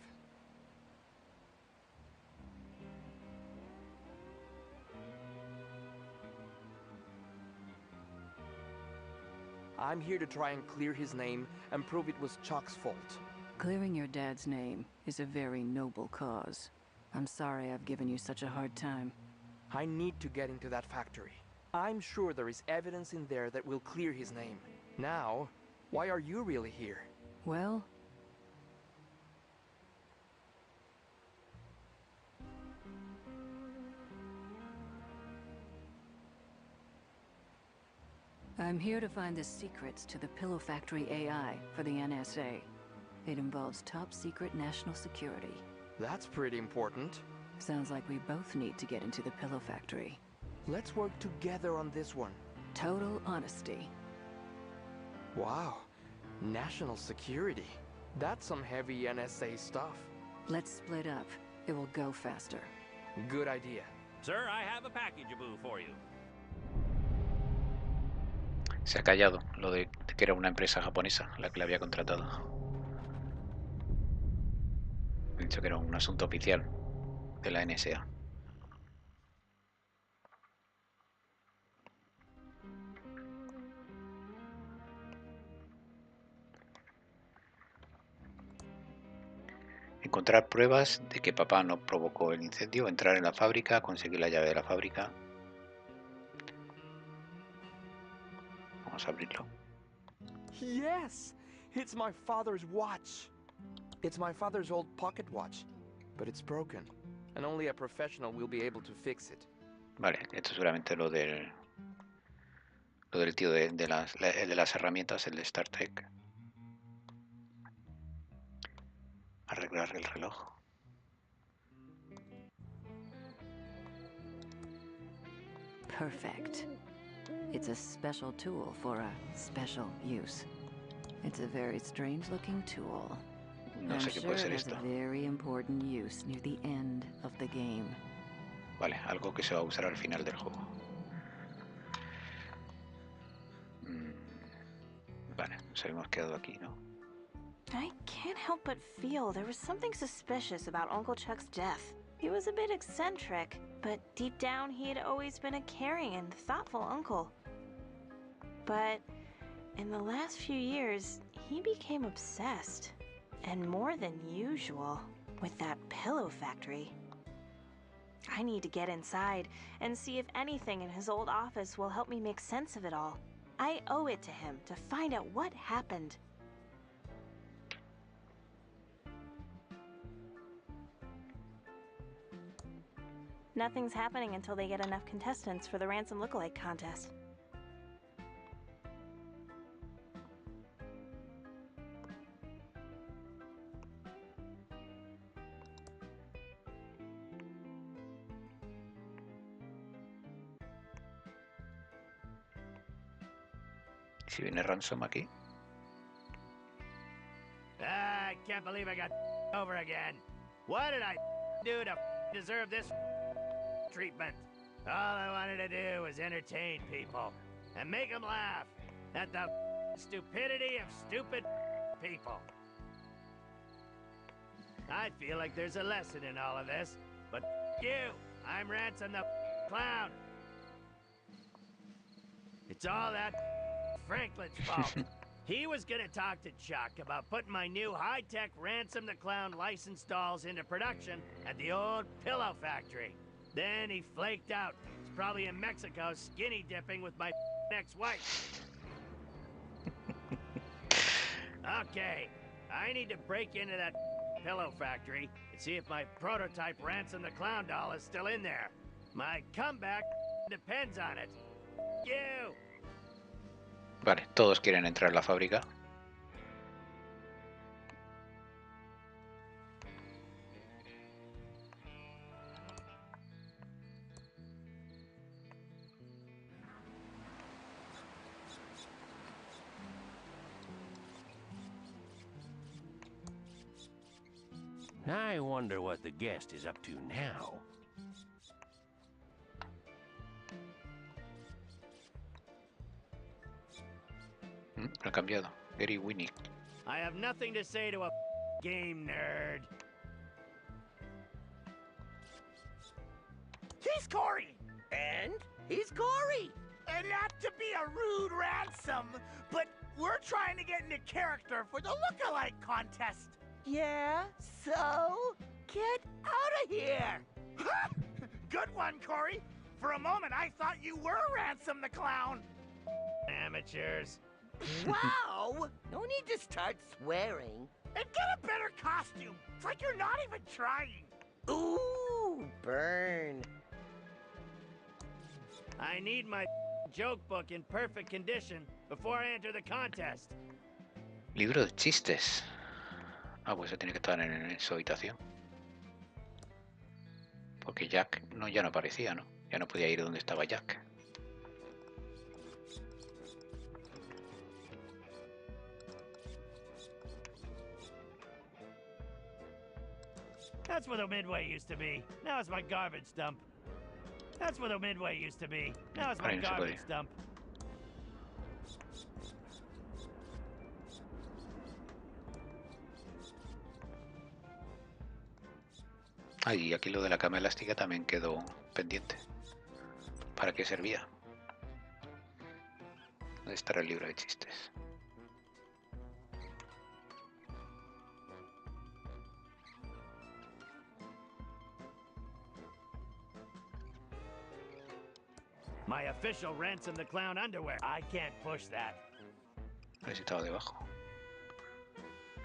I'm here to try and clear his name and prove it was Chuck's fault. Clearing your dad's name is a very noble cause. I'm sorry I've given you such a hard time. I need to get into that factory. I'm sure there is evidence in there that will clear his name. Now, why are you really here? Well, I'm here to find the secrets to the Pillow Factory AI for the NSA. It involves top secret national security. That's pretty important. Sounds like we both need to get into the Pillow Factory. Let's work together on this one. Total honesty. Wow. National security. That's some heavy NSA stuff. Let's split up. It will go faster. Good idea. Sir, I have a package, Abu, for you. Se ha callado lo de que era una empresa japonesa la que le había contratado. He dicho que era un asunto oficial de la NSA. Encontrar pruebas de que papá no provocó el incendio, entrar en la fábrica, conseguir la llave de la fábrica. Vamos a abrirlo. Yes! It's my father's watch. It's my father's old pocket watch, but it's broken, and only a professional will be able to fix it. Vale, esto es seguramente lo del tío el de las herramientas, el de Star Trek. Arreglar el reloj. Perfect. It's a special tool for a special use. It's a very strange-looking tool. No sé qué puede ser it esto. has a very important use near the end of the game. Vale, algo que se va a usar al final del juego. Vale, nos habíamos quedado aquí, ¿no? I can't help but feel there was something suspicious about Uncle Chuck's death. He was a bit eccentric, but deep down he had always been a caring and thoughtful uncle. But in the last few years, he became obsessed, and more than usual, with that pillow factory. I need to get inside and see if anything in his old office will help me make sense of it all. I owe it to him to find out what happened. Nothing's happening until they get enough contestants for the Ransome lookalike contest. Si viene Ransome aquí. I can't believe I got over again. What did I do to deserve this treatment? All I wanted to do was entertain people and make them laugh at the stupidity of stupid people. I feel like there's a lesson in all of this, but you, I'm Ransome the clown. It's all that Franklin's fault. He was gonna talk to Chuck about putting my new high-tech Ransome the Clown licensed dolls into production at the old pillow factory. Then he flaked out. He's probably in Mexico skinny dipping with my ex-wife. Okay, I need to break into that pillow factory and see if my prototype Ransome the Clown doll is still in there. My comeback depends on it. You! Vale, todos quieren entrar a la fábrica. I wonder what the guest is up to now. Lo ha cambiado. Very winning. I have nothing to say to a game nerd. He's Corey! And he's Corey! And not to be a rude Ransome, but we're trying to get into character for the lookalike contest. Yeah, so? Get out of here! Good one, Corey. For a moment, I thought you were Ransome the Clown. Amateurs. Wow! No need to start swearing. And get a better costume. It's like you're not even trying. Ooh, burn. I need my joke book in perfect condition before I enter the contest. Libro de chistes. Ah, pues eso tiene que estar en su habitación. Porque Jack ya no aparecía, ¿no? Ya no podía ir donde estaba Jack. That's where the Midway used to be. Now it's my garbage dump. That's where the Midway used to be. Now it's my garbage dump. Ah, y aquí lo de la cama elástica también quedó pendiente. ¿Para qué servía? ¿Dónde estará el libro de chistes? My official Ransome the Clown underwear. I can't push that. A ver si estaba debajo.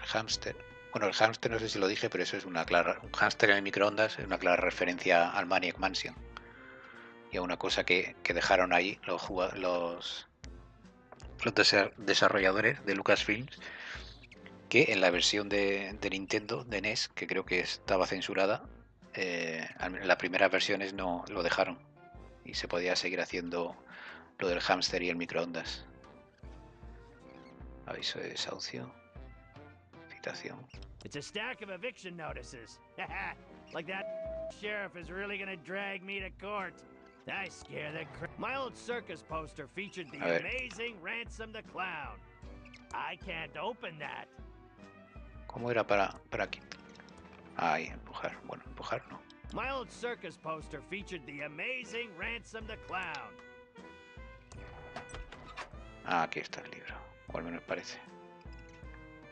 Hamster. Bueno, el hámster no sé si lo dije, pero eso es una clara... Un hámster en el microondas es una clara referencia al Maniac Mansion. Y a una cosa que dejaron ahí los desarrolladores de Lucasfilms, que en la versión de Nintendo, de NES, que creo que estaba censurada, en las primeras versiones no lo dejaron. Y se podía seguir haciendo lo del hámster y el microondas. Aviso de desahucio. Citación. It's a stack of eviction notices. Like that sheriff is really gonna drag me to court. I scare the My old circus poster featured the amazing Ransome the Clown. I can't open that. ¿Cómo era para aquí? Ahí, empujar. Bueno, empujar no. My old circus poster featured the amazing Ransome the Clown. Ah, aquí está el libro. O al menos parece.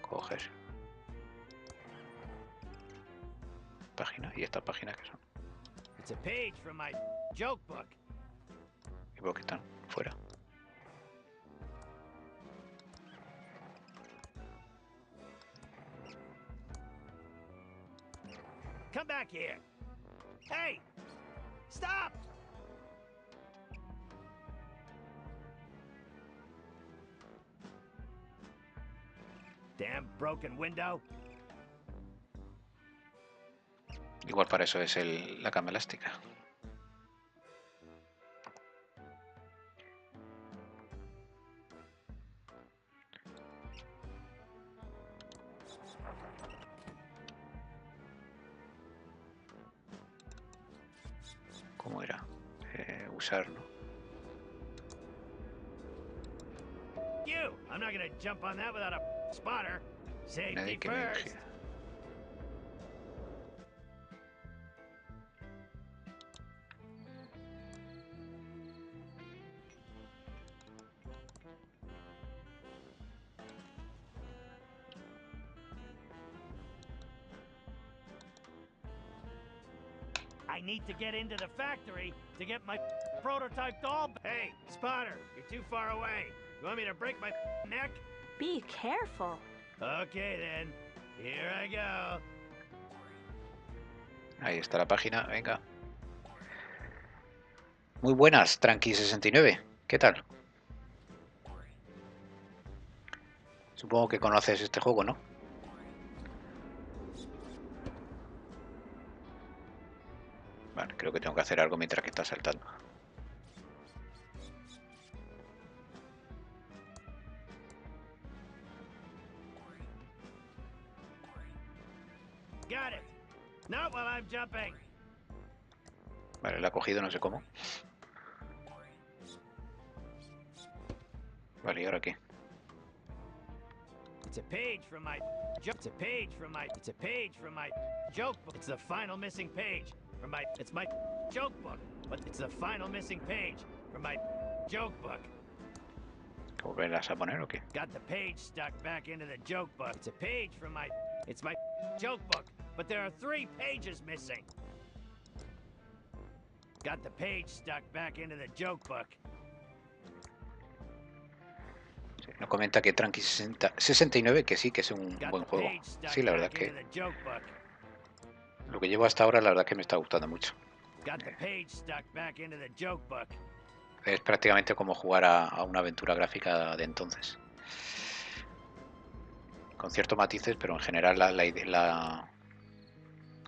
Coger. Página. ¿Y esta página qué son? It's a page from my joke book. ¿Y por qué están fuera? Come back here. Hey! Stop! Damn broken window. Igual para eso es la cama elástica. ¿Cómo era? Usar, ¿no? You! I'm not gonna jump on that without a spotter. Safety first. I need to get into the factory to get my prototype doll. Hey, spotter, you're too far away. You want me to break my neck? Be careful. Okay then, here I go. Ahí está la página, venga. Muy buenas, Tranqui69. ¿Qué tal? Supongo que conoces este juego, ¿no? Vale, creo que tengo que hacer algo mientras que está saltando. Got it. Not while I'm jumping. Vale, la ha cogido no sé cómo. Vale, ¿y ahora qué? It's a page from my It's a page from my It's a page from my joke book. It's the final missing page from my It's my joke book, but it's the final missing page from my joke book. ¿Volverlas a poner o qué? Got the page stuck back into the joke book. It's a page from my It's my joke book, but there are 3 pages missing. Got the page stuck back into the joke book. Sí, nos comenta que Tranqui 69 que sí, que es un buen juego. Sí, la verdad que lo que llevo hasta ahora, la verdad que me está gustando mucho. Es prácticamente como jugar a una aventura gráfica de entonces. Con ciertos matices, pero en general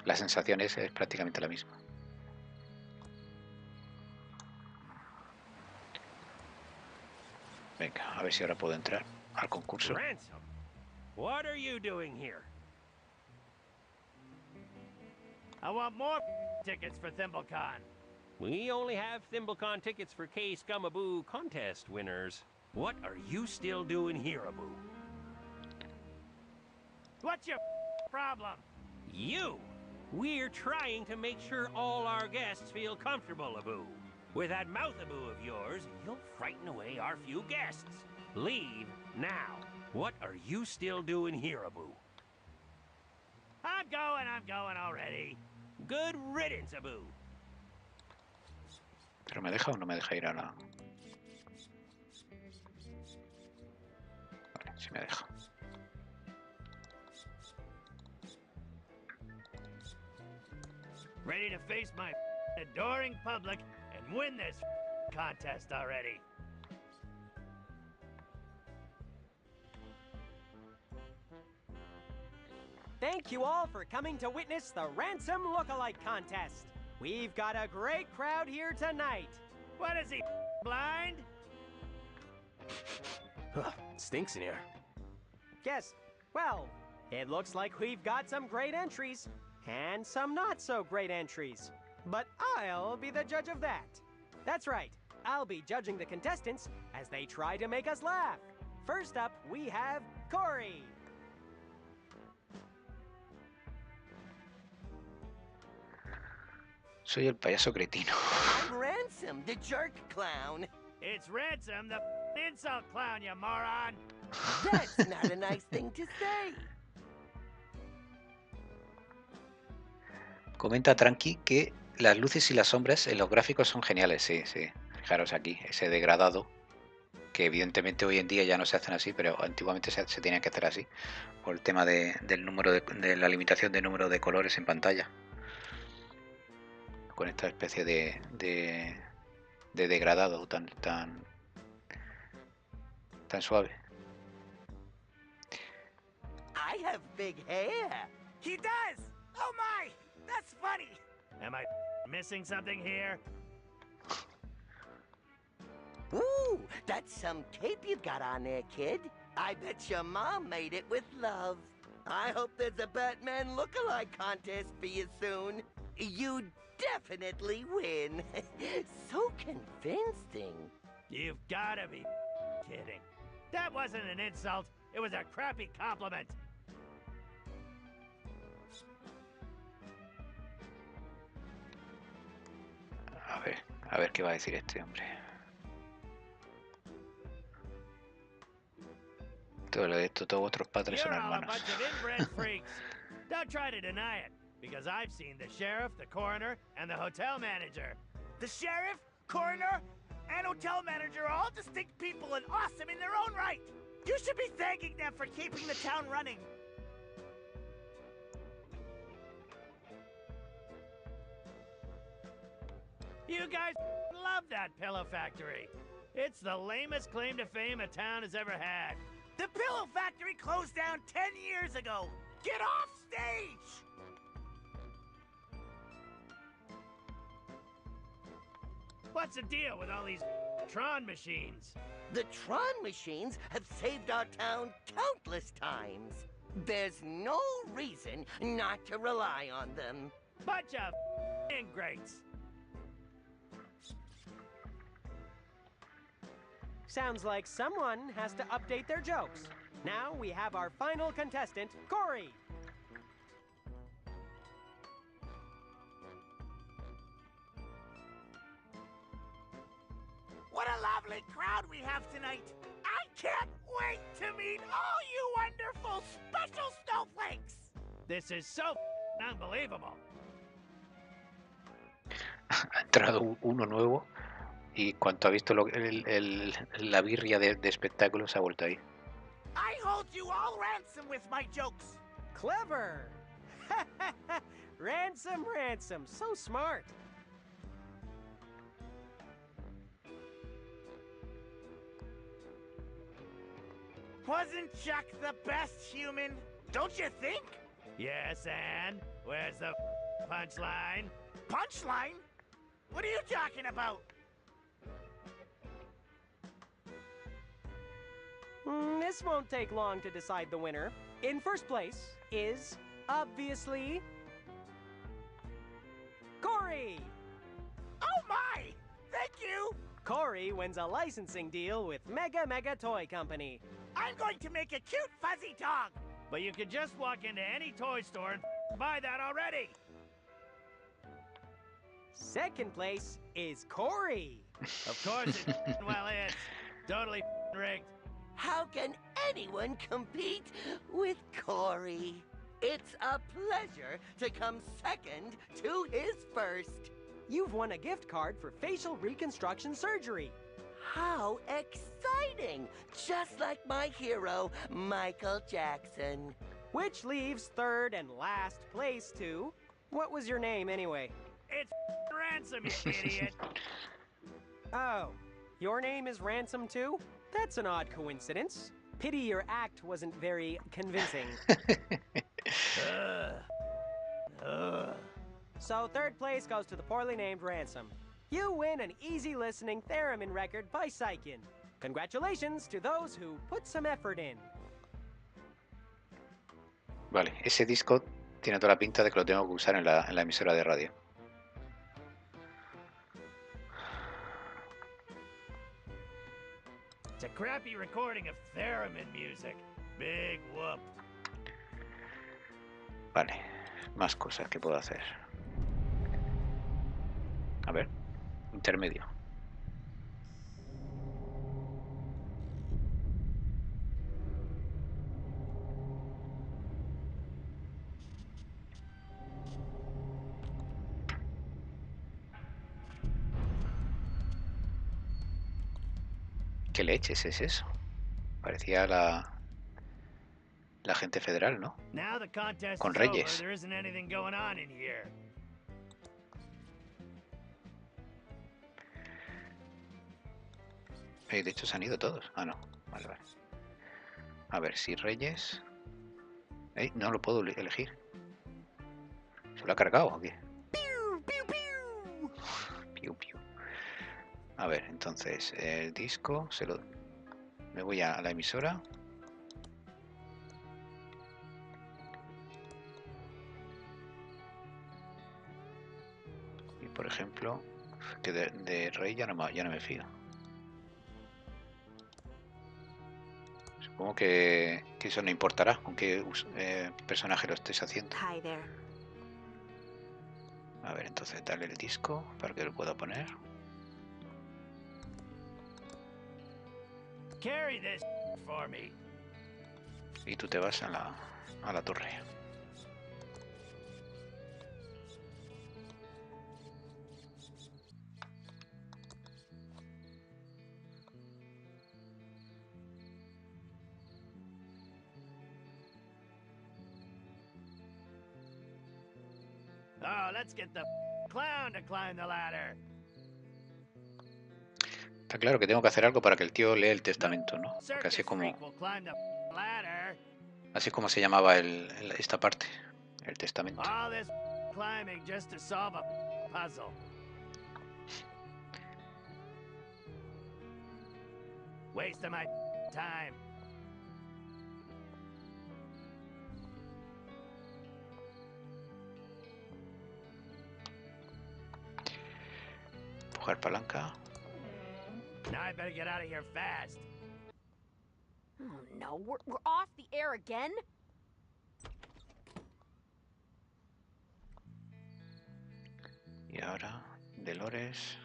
la sensación es prácticamente la misma. Venga, a ver si ahora puedo entrar al concurso. Ransome, what are you doing here? I want more tickets for ThimbleCon. We only have ThimbleCon tickets for K Scumaboo contest winners. What are you still doing here, Abu? What's your problem? You! We're trying to make sure all our guests feel comfortable, Abu. With that mouth-aboo of yours, you'll frighten away our few guests. Leave now. What are you still doing here, Abu? I'm going already. Good riddance, Abu. ¿Pero me deja o no me deja ir a la...? Vale, sí me deja. Ready to face my adoring public and win this contest already. Thank you all for coming to witness the Ransome Lookalike Contest. We've got a great crowd here tonight. What is he, blind? Stinks in here. Yes, well, it looks like we've got some great entries and some not so great entries. But I'll be the judge of that. That's right, I'll be judging the contestants as they try to make us laugh. First up, we have Corey. Soy el payaso cretino. I'm Ransome, the jerk clown. It's Ransome, the insult clown, you moron. That's not a nice thing to say. Comenta Tranqui que las luces y las sombras en los gráficos son geniales, sí, sí. Fijaros aquí, ese degradado, que evidentemente hoy en día ya no se hacen así, pero antiguamente se tenían que hacer así, por el tema del número de la limitación de número de colores en pantalla. Con esta especie de degradado tan suave. I have big hair. He does! Oh my! That's funny! Am I missing something here? Ooh, that's some cape you've got on there, kid. I bet your mom made it with love. I hope there's a Batman look-alike contest for you soon. You definitely win. So convincing. You've gotta be kidding. That wasn't an insult. It was a crappy compliment. A ver qué va a decir este hombre. Todos vuestros padres son You're all a hermanos. bunch of inbred freaks. Don't try to deny it, because I've seen the sheriff, the coroner, and the hotel manager. The sheriff, coroner, and hotel manager are all distinct people and awesome in their own right. You should be thanking them for keeping the town running. You guys love that pillow factory. It's the lamest claim to fame a town has ever had. The pillow factory closed down 10 years ago. Get off stage! What's the deal with all these Tron machines? The Tron machines have saved our town countless times. There's no reason not to rely on them. Bunch of ingrates. Sounds like someone has to update their jokes. Now we have our final contestant, Corey. What a lovely crowd we have tonight. I can't wait to meet all you wonderful special snowflakes. This is so unbelievable. Ha entrado uno nuevo y cuanto ha visto la birria de espectáculo se ha vuelto ahí. I hold you all ransom with my jokes. Clever. Ransome, so smart. Wasn't Chuck the best human? Don't you think? Yes, and where's the punchline? Punchline? What are you talking about? This won't take long to decide the winner. In first place is, obviously, Corey! Oh my! Thank you! Corey wins a licensing deal with Mega Toy Company. I'm going to make a cute fuzzy dog! But you can just walk into any toy store and buy that already! Second place is Corey. Of course it well is. Totally rigged. How can anyone compete with Corey? It's a pleasure to come second to his first. You've won a gift card for facial reconstruction surgery. How exciting! Just like my hero, Michael Jackson. Which leaves third and last place to What was your name, anyway? It's Ransome, you idiot. Oh, your name is Ransome too? That's an odd coincidence. Pity your act wasn't very convincing. So third place goes to the poorly named Ransome. You win an easy listening theremin record by Saikin. Congratulations to those who put some effort in. Vale, ese disco tiene toda la pinta de que lo tengo que usar en la emisora de radio. It's a crappy recording of theremin music. Big whoop. Vale, más cosas que puedo hacer. A ver, intermedio. ¿Qué leches es eso? Parecía la agente federal, ¿no? Now the contest Con is over, Reyes. there isn't anything going on in here. De hecho se han ido todos. Ah, no. Vale, vale. A ver, si Reyes... no lo puedo elegir. ¿Se lo ha cargado o qué? Piu, piu. A ver, entonces, el disco se lo... Me voy a la emisora. Y por ejemplo, que de Rey ya no me fío. Supongo que eso no importará con qué personaje lo estés haciendo. Hi there. A ver, entonces dale el disco para que lo pueda poner. Carry this for me. Y tú te vas a la torre. Oh, let's get the clown to climb the ladder. Está claro que tengo que hacer algo para que el tío lea el testamento, ¿no? Porque así es como se llamaba esta parte, el testamento. All this climbing just to solve a puzzle. Wasting my time. Empujar palanca. Now I better get out of here fast. Oh no, we're off the air again? Y ahora, Delores.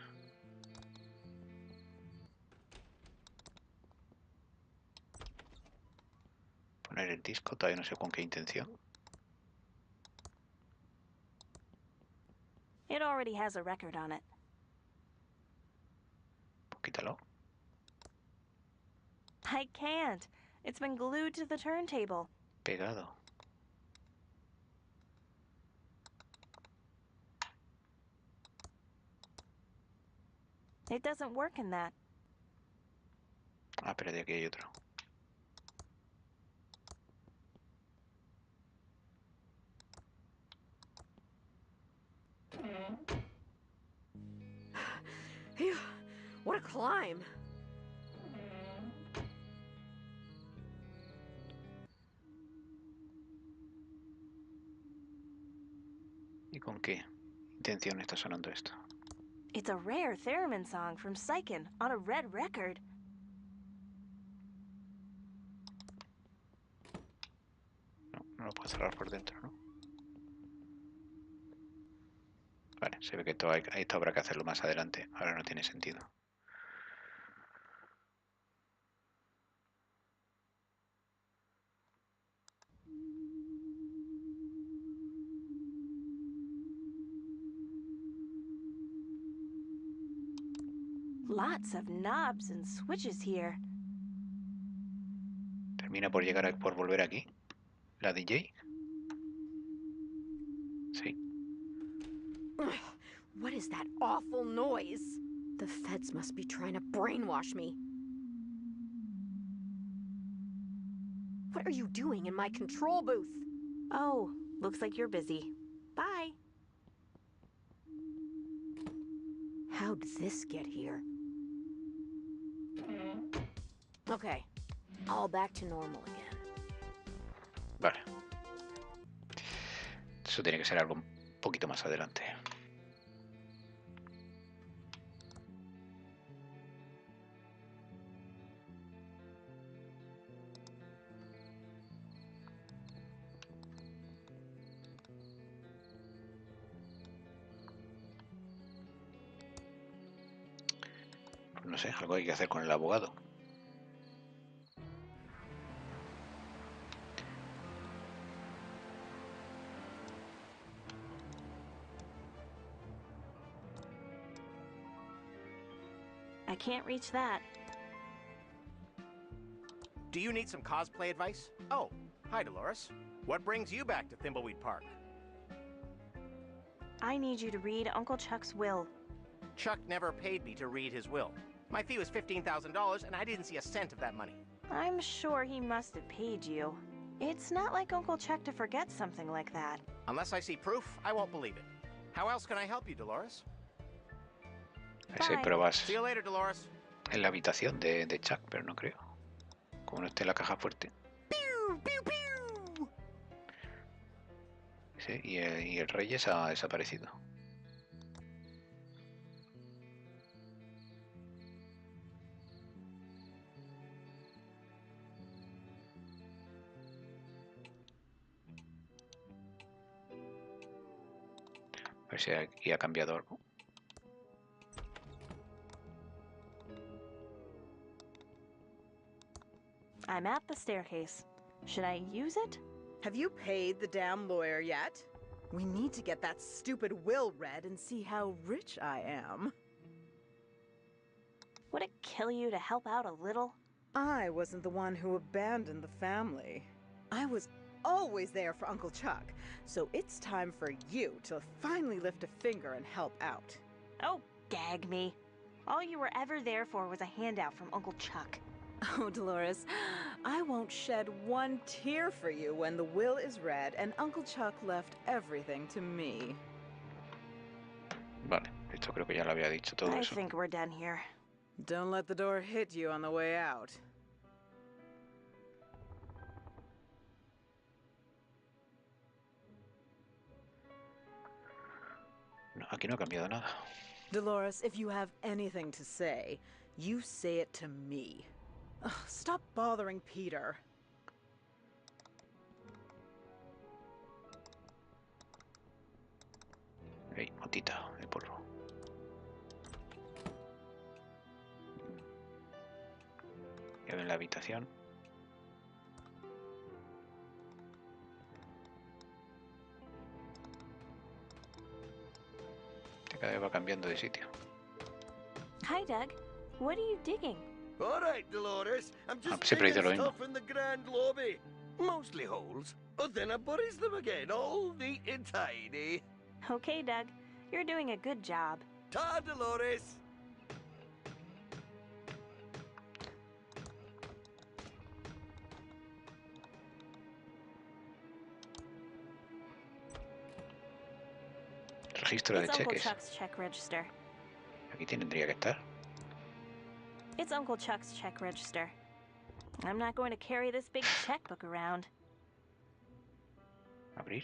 Poner el disco, todavía no sé con qué intención. It already has a record on it. Quítalo. I can't. It's been glued to the turntable. Pegado. It doesn't work in that. Ah, pero de aquí hay otro. Phew, what a climb. ¿Y con qué intención está sonando esto? It's a rare theremin song from Saikin on a red record. No lo puedo cerrar por dentro, ¿no? Vale, se ve que esto habrá que hacerlo más adelante. Ahora no tiene sentido. Lots of knobs and switches here. ¿Termina por llegar por volver aquí? ¿La DJ? Sí. What is that awful noise? The feds must be trying to brainwash me. What are you doing in my control booth? Oh, looks like you're busy. Bye. How'd this get here? Okay, all back to normal again. Vale. Eso tiene que ser algo un poquito más adelante. Pues no sé, algo hay que hacer con el abogado. I can't reach that. Do you need some cosplay advice? Oh, hi, Delores. What brings you back to Thimbleweed Park? I need you to read Uncle Chuck's will. Chuck never paid me to read his will. My fee was $15,000, and I didn't see a cent of that money. I'm sure he must have paid you. It's not like Uncle Chuck to forget something like that. Unless I see proof, I won't believe it. How else can I help you, Delores? A ver si hay pruebas See you later, Delores. en la habitación de Chuck, pero no creo. Como no esté en la caja fuerte. Pew, pew, pew. Sí, y el Reyes ha desaparecido. A ver si aquí ha cambiado algo. I'm at the staircase. Should I use it? Have you paid the damn lawyer yet? We need to get that stupid will read and see how rich I am. Would it kill you to help out a little? I wasn't the one who abandoned the family. I was always there for Uncle Chuck, so it's time for you to finally lift a finger and help out. Oh, gag me. All you were ever there for was a handout from Uncle Chuck. Oh, Delores, I won't shed one tear for you when the will is read and Uncle Chuck left everything to me. Vale, esto creo que ya lo había dicho todo I eso. think we're done here. Don't let the door hit you on the way out. No, aquí no ha cambiado nada. Delores, if you have anything to say, you say it to me. Ugh, stop bothering Peter. Hey, motita de polvo. Quedo en la habitación. Cada vez va cambiando de sitio. Hi, Doug. What are you digging? All right, Delores. I'm just siempre dice lo digging mismo. stuff in the grand lobby. Mostly holes, but then I buries them again, all neat and tidy. Okay, Doug. You're doing a good job. Ta, Delores. Registro de It's Uncle cheques. Chuck's check register. Aquí tendría que estar. It's Uncle Chuck's check register. I'm not going to carry this big checkbook around. Abrir.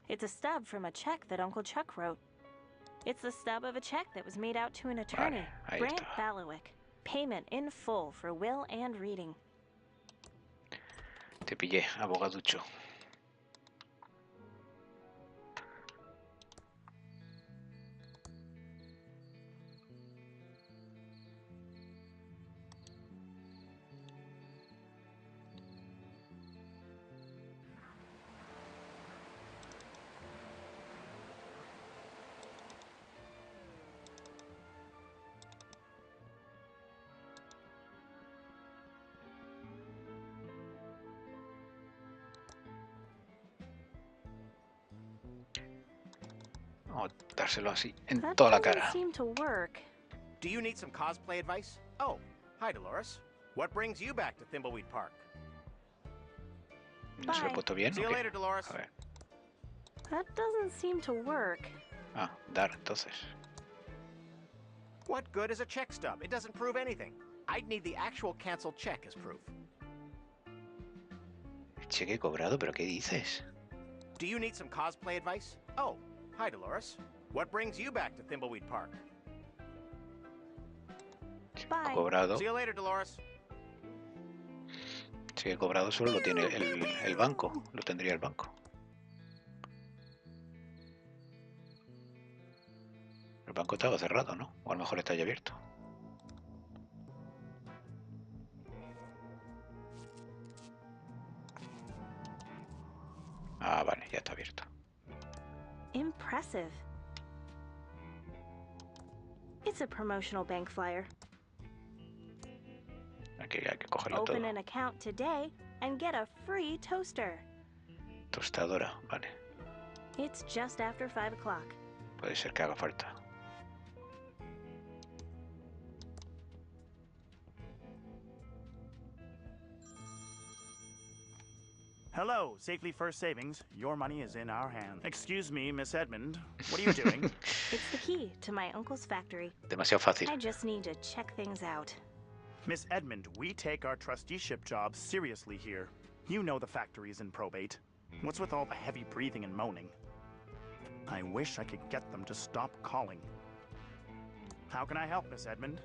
It's a stub from a check that Uncle Chuck wrote. It's the stub of a check that was made out to an attorney, ahí Grant está. Ballowick. Payment in full for will and reading. Te pillé, abogaducho. Vamos a dárselo así, en That toda la doesn't cara. seem to work. Do you need some cosplay advice? Oh, hi, Delores. What brings you back to Thimbleweed Park? ¿No se lo he puesto bien See o you qué? later, Delores. A ver. That doesn't seem to work. Ah, dar, entonces. What good is a check stub? It doesn't prove anything. I'd need the actual canceled check as proof. Cheque cobrado, ¿pero qué dices? Do you need some cosplay advice? Oh, hi, Delores. What brings you back to Thimbleweed Park? Bye. Cobrado. See you later, Delores. Cheque cobrado solo lo tiene el banco. Lo tendría el banco. El banco estaba cerrado, ¿no? O a lo mejor está ya abierto. Ah, vale, ya está abierto. Impressive. It's a promotional bank flyer. Aquí hay que cogerlo todo. Open an account today and get a free toaster. Tostadora, vale. It's just after 5 o'clock. Puede ser que haga falta. Hello, Safely First Savings. Your money is in our hands. Excuse me, Miss Edmund. What are you doing? It's the key to my uncle's factory. Demasiado fácil. I just need to check things out. Miss Edmund, we take our trusteeship job seriously here. You know the factory is in probate. What's with all the heavy breathing and moaning? I wish I could get them to stop calling. How can I help, Miss Edmund?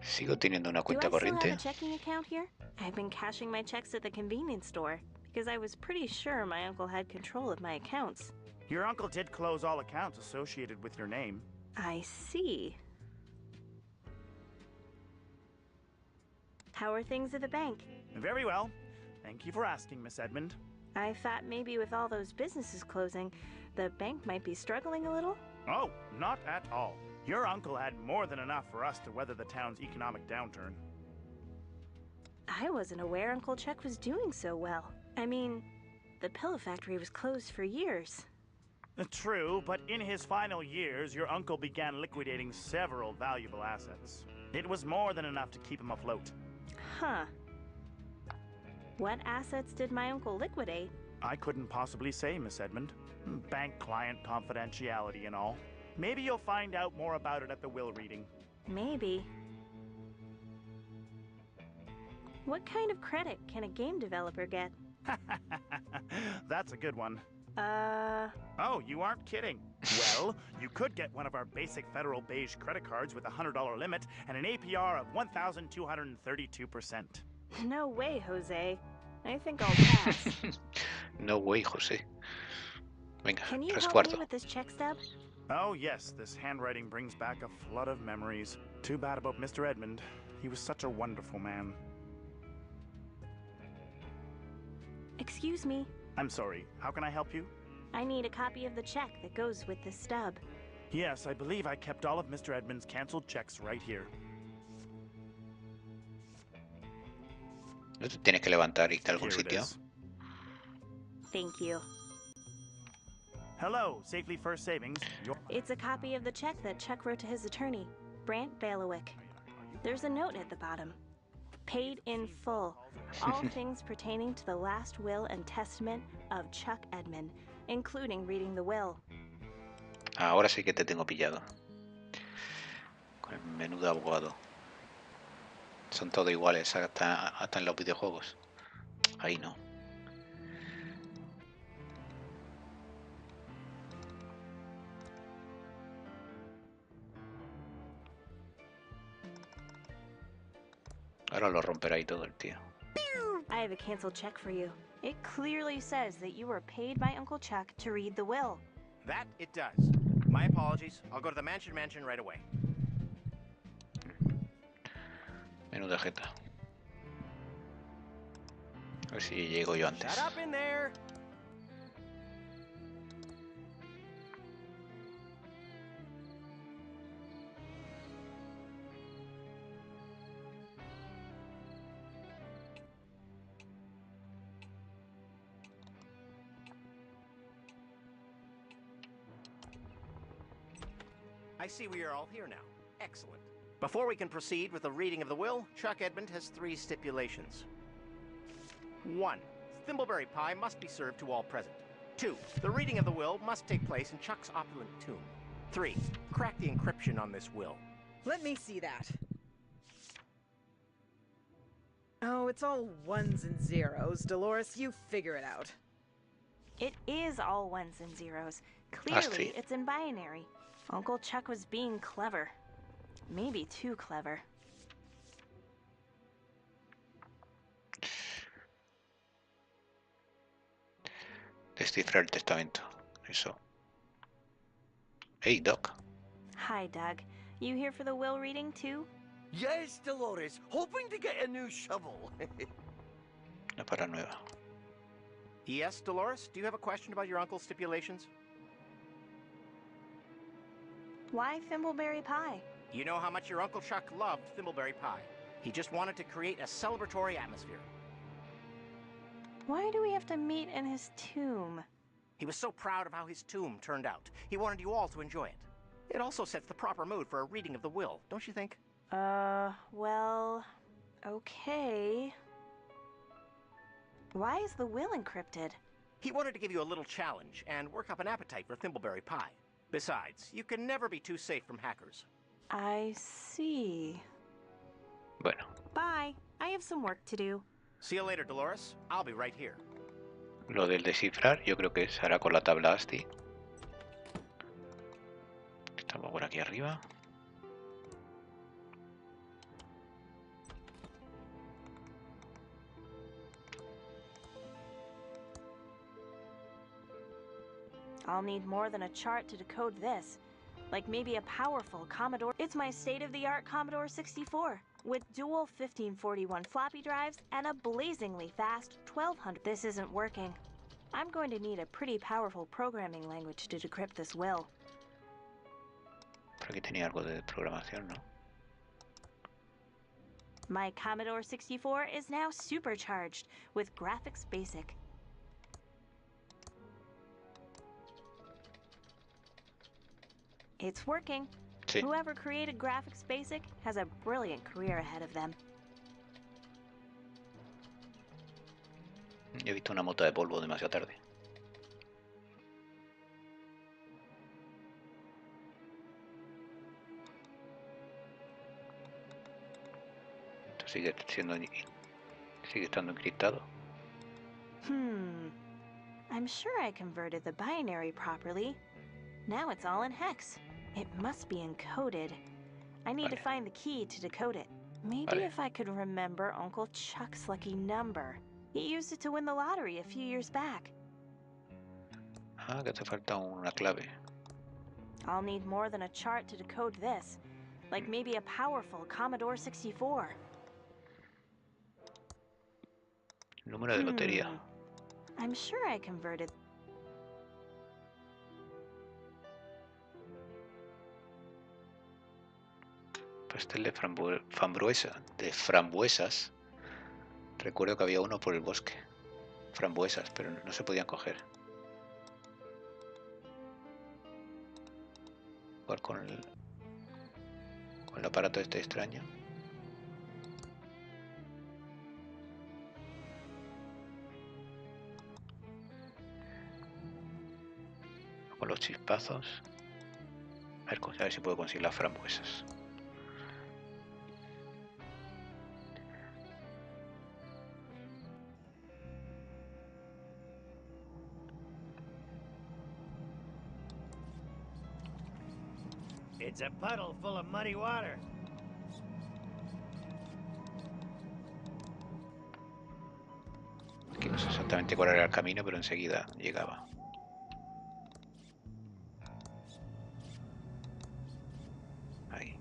Sigo teniendo una Do cuenta I still corriente. have a checking account here? I've been cashing my checks at the convenience store because I was pretty sure my uncle had control of my accounts. Your uncle did close all accounts associated with your name. I see. How are things at the bank? Very well. Thank you for asking, Miss Edmund. I thought maybe with all those businesses closing, the bank might be struggling a little. Oh, not at all. Your uncle had more than enough for us to weather the town's economic downturn. I wasn't aware Uncle Chuck was doing so well. I mean, the pillow factory was closed for years. True, but in his final years, your uncle began liquidating several valuable assets. It was more than enough to keep him afloat. Huh. What assets did my uncle liquidate? I couldn't possibly say, Miss Edmund. Bank client confidentiality and all. Maybe you'll find out more about it at the will reading. Maybe. What kind of credit can a game developer get? That's a good one. Oh, you aren't kidding. Well, you could get one of our basic federal beige credit cards with a $100 limit and an APR of 1,232%. No way, Jose. I think I'll pass. No way, José. Venga, Can you help resguardo. me with this check stub? Oh, yes, this handwriting brings back a flood of memories. Too bad about Mr. Edmund. He was such a wonderful man. Excuse me. I'm sorry, how can I help you? I need a copy of the check that goes with this stub. Yes, I believe I kept all of Mr. Edmund's canceled checks right here. ¿No te tienes que levantar y irte a algún Here it sitio? is. Thank you. Hello, Safely First Savings. It's a copy of the check that Chuck wrote to his attorney, Brant Bailiwick. There's a note at the bottom. Paid in full. All things pertaining to the last will and testament of Chuck Edmund, including reading the will. Ahora sí que te tengo pillado. Con el menú de abogado. Son todos iguales, hasta en los videojuegos. Ahí no. Ahora lo romperá y todo el tío. I have a canceled check for you. It clearly says that you were paid by Uncle Chuck to read the will. That it does. My apologies. I'll go to the mansion right away. Menuda jeta. A ver si llego yo antes. Shut up in there. I see we are all here now. Excellent. Before we can proceed with the reading of the will, Chuck Edmund has 3 stipulations. 1. Thimbleberry pie must be served to all present. 2. The reading of the will must take place in Chuck's opulent tomb. 3. Crack the encryption on this will. Let me see that. Oh, it's all ones and zeros. Dolores, you figure it out. It is all ones and zeros. Clearly, it's in binary. Uncle Chuck was being clever. Maybe too clever. Descifrar el testamento. Eso. Hey, Doc. Hi, Doug. You here for the will reading, too? Yes, Delores. Hoping to get a new shovel. Una para nueva. Yes, Delores? Do you have a question about your uncle's stipulations? Why Thimbleberry pie? You know how much your Uncle Chuck loved Thimbleberry pie. He just wanted to create a celebratory atmosphere. Why do we have to meet in his tomb? He was so proud of how his tomb turned out. He wanted you all to enjoy it. It also sets the proper mood for a reading of the will, don't you think? Well, okay. Why is the will encrypted? He wanted to give you a little challenge and work up an appetite for Thimbleberry pie. Besides, you can never be too safe from hackers. I see. Bueno. Bye. I have some work to do. See you later, Delores. I'll be right here. Lo del descifrar yo creo que se hará con la tabla ASCII. Estamos por aquí arriba. I'll need more than a chart to decode this. Like maybe a powerful Commodore. It's my state-of-the-art Commodore 64 with dual 1541 floppy drives and a blazingly fast 1200. This isn't working. I'm going to need a pretty powerful programming language to decrypt this will. Por aquí tenía algo de programación, ¿no? My Commodore 64 is now supercharged with Graphics Basic. It's working. Sí. Whoever created Graphics Basic has a brilliant career ahead of them. He visto una mota de polvo demasiado tarde. Esto sigue estando encriptado. I'm sure I converted the binary properly. Now it's all in hex. It must be encoded. I need to find the key to decode it. Maybe if I could remember Uncle Chuck's lucky number. He used it to win the lottery a few years back. Ah, que te falta una clave. I'll need more than a chart to decode this. Like maybe a powerful Commodore 64. Número de lotería. I'm sure I converted. Pastel de frambuesas. Recuerdo que había uno por el bosque. Frambuesas, pero no se podían coger. Jugar con el aparato este extraño. Con los chispazos. A ver si puedo conseguir las frambuesas. It's a puddle full of muddy water. Aquí no sé exactamente cuál era el camino, pero enseguida llegaba. Ahí.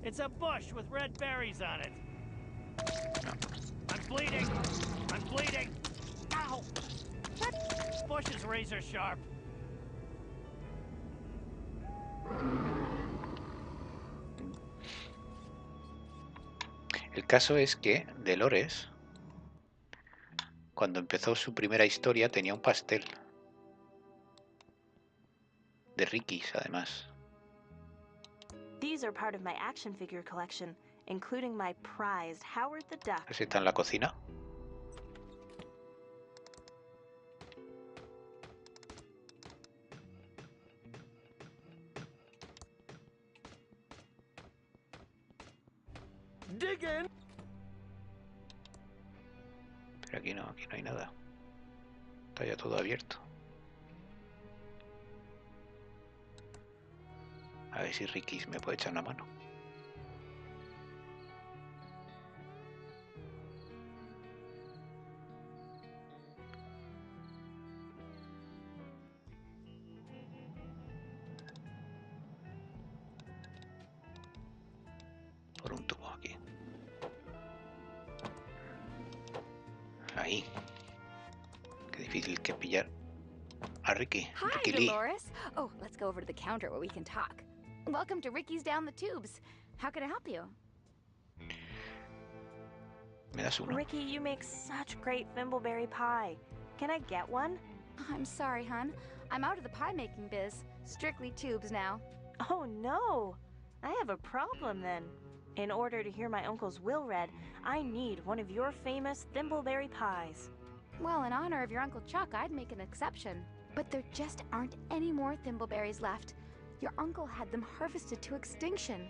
It's a bush with red berries on it. No. I'm bleeding. I'm bleeding. Ow! That bush is razor sharp. El caso es que Delores, cuando empezó su primera historia, tenía un pastel. de Rickeys, además. These are part of my action figure collection, including my prized Howard the Duck. Ese está en la cocina. Digging. Pero aquí no hay nada. Está ya todo abierto. A ver si Ricky me puede echar una mano. Por un tubo aquí. Ahí. Qué difícil que pillar a Ricky. Hi, Ricky Lee. Delores. Oh, let's go over to the counter where we can talk. Welcome to Ricky's Down the Tubes. How can I help you? ¿Me das uno? Ricky, you make such great thimbleberry pie. Can I get one? I'm sorry, hon. I'm out of the pie-making biz. Strictly tubes now. Oh, no. I have a problem then. In order to hear my uncle's will read, I need one of your famous thimbleberry pies. Well, in honor of your Uncle Chuck, I'd make an exception. But there just aren't any more thimbleberries left. Your uncle had them harvested to extinction.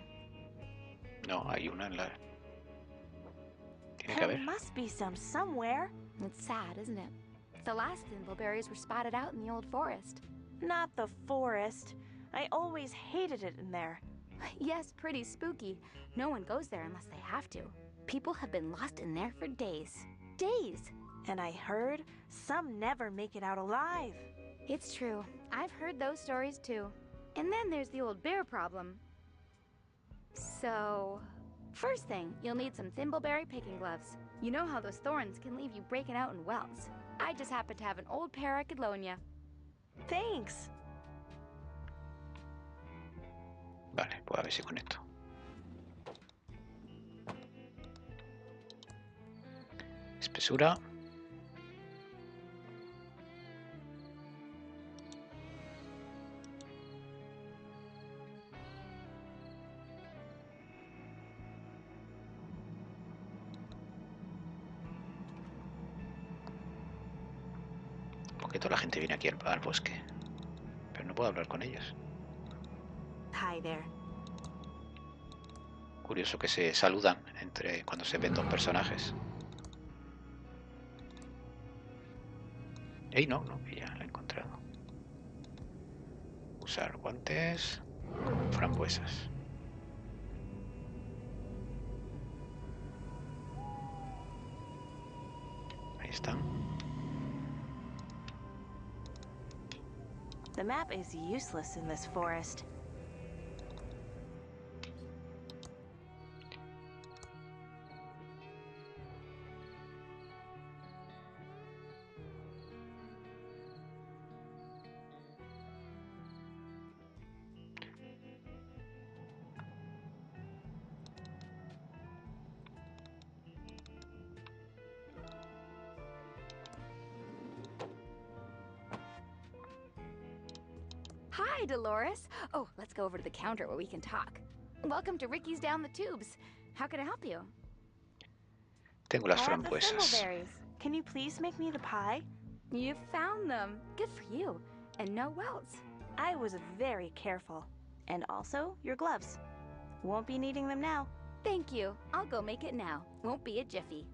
No, hay una en la... Tiene que There haber. must be some somewhere. It's sad, isn't it? The last thimbleberries were spotted out in the old forest. Not the forest. I always hated it in there. Yes, pretty spooky. No one goes there unless they have to. People have been lost in there for days. Days! And I heard some never make it out alive. It's true. I've heard those stories too. And then there's the old bear problem. So, first thing, you'll need some thimbleberry picking gloves. You know how those thorns can leave you breaking out in welts. I just happen to have an old pair I could loan you. Thanks. Vale, pues a ver si con esto. Espesura. Porque toda la gente viene aquí al bosque. Pero no puedo hablar con ellos. Hi there. Curioso que se saludan entre cuando se ven dos personajes. ¡Ey, no! Que ya la he encontrado. Usar guantes. Frambuesas. Ahí están. The map is useless in this forest. Hi, Delores. Oh, let's go over to the counter where we can talk. Welcome to Ricky's Down the Tubes. How can I help you? Tengo las I have the frambuesas. thimbleberries. Can you please make me the pie? You found them. Good for you. And no welts. I was very careful. And also, your gloves. Won't be needing them now. Thank you. I'll go make it now. Won't be a jiffy.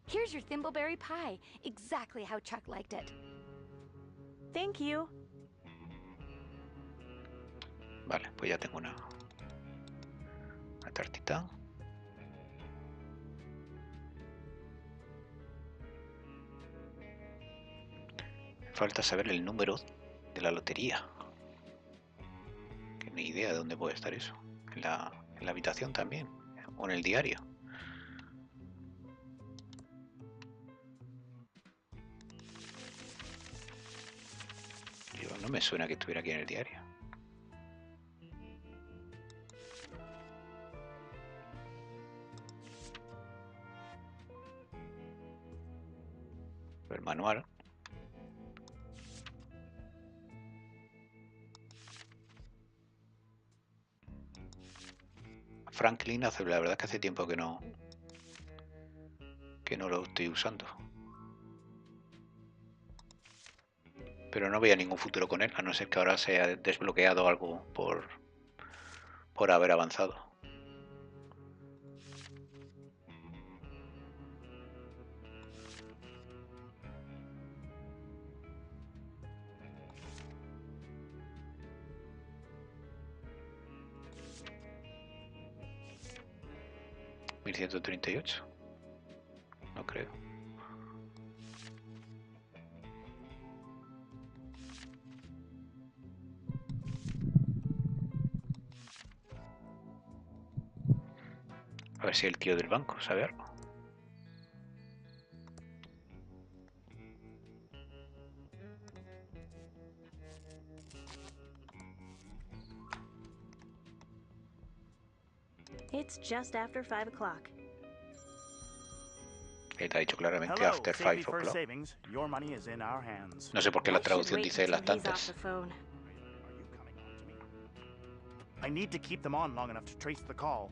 Here's your thimbleberry pie. Exactly how Chuck liked it. Thank you. Vale, pues ya tengo una tartita. Falta saber el número de la lotería. Que ni idea de dónde puede estar eso. En la habitación también. O en el diario. No me suena que estuviera aquí en el diario. El manual. Franklin la verdad es que hace tiempo que no lo estoy usando. Pero no veía ningún futuro con él, a no ser que ahora se haya desbloqueado algo por haber avanzado. ¿1138? No creo. A ver si el tío del banco sabe algo. It's just after 5 o'clock. Él ha dicho claramente Hello, after safely 5 first o'clock. savings. Your money is in our hands. No sé por qué la traducción dice las tantas. I need to keep them on long enough to trace the call.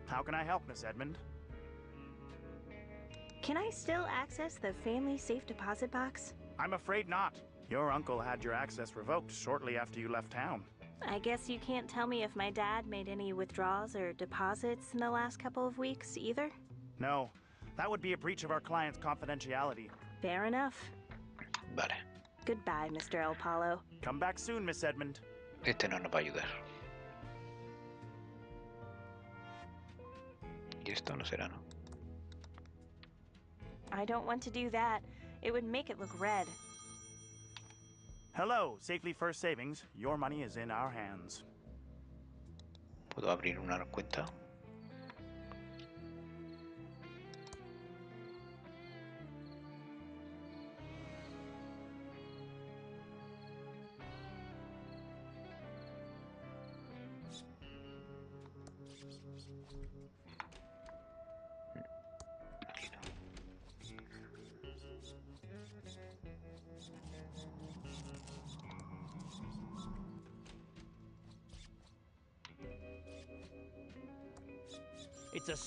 How can I help, Miss Edmund? Can I still access the family safe deposit box? I'm afraid not. Your uncle had your access revoked shortly after you left town. I guess you can't tell me if my dad made any withdrawals or deposits in the last couple of weeks either? No, that would be a breach of our client's confidentiality. Fair enough. Vale. Goodbye, Mr. El Palo. Come back soon, Miss Edmund. Este no nos va a ayudar. Y esto no será, ¿no? I don't want to do that. It would make it look red. Hello, Safely First Savings. Your money is in our hands. ¿Puedo abrir una cuenta?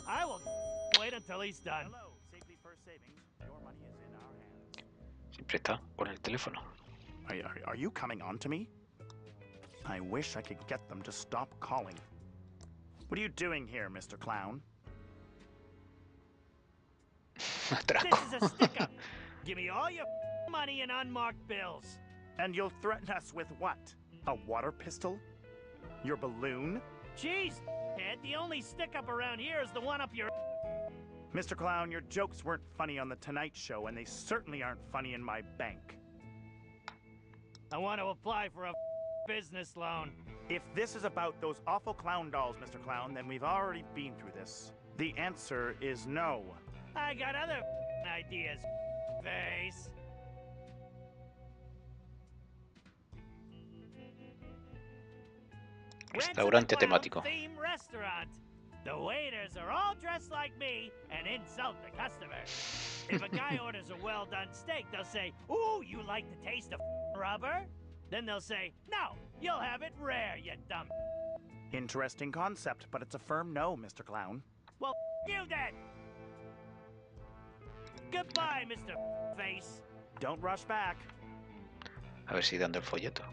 I will wait until he's done. Hello, Safely First Savings. Your money is in our hands. Siempre está con el teléfono. Are you coming on to me? I wish I could get them to stop calling. What are you doing here, Mr. Clown? This is a stick-up. Give me all your money and unmarked bills. And you'll threaten us with what? A water pistol? Your balloon? Jeez, Ed, the only stick-up around here is the one up your... Mr. Clown, your jokes weren't funny on The Tonight Show, and they certainly aren't funny in my bank. I want to apply for a business loan. If this is about those awful clown dolls, Mr. Clown, then we've already been through this. The answer is no. I got other ideas, face. Restaurante temático. Theme restaurant. The waiters are all dressed like me and insult the customer. If a guy orders a well-done steak, they'll say, "Ooh, you like the taste of rubber?" Then they'll say, "No, you'll have it rare, you dumb." Interesting concept, but it's a firm no, Mr. Clown. Well, you then. Goodbye, Mr. Face. Don't rush back. A ver si dando el folleto.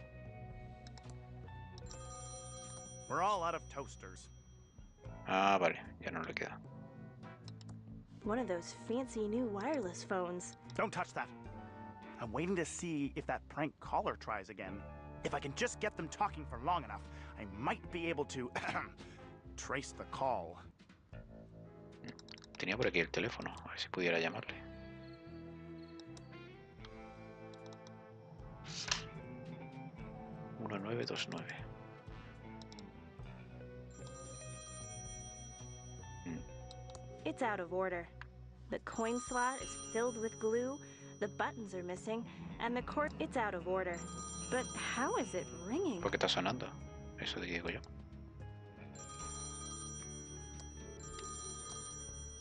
We're all out of toasters. Ah, vale, ya no le queda. One of those fancy new wireless phones. Don't touch that. I'm waiting to see if that prank caller tries again. If I can just get them talking for long enough, I might be able to trace the call. Tenía por aquí el teléfono, a ver si pudiera llamarle. Uno 929. It's out of order. The coin slot is filled with glue, the buttons are missing, and the cord... It's out of order. But how is it ringing? ¿Por qué está sonando? Eso digo yo.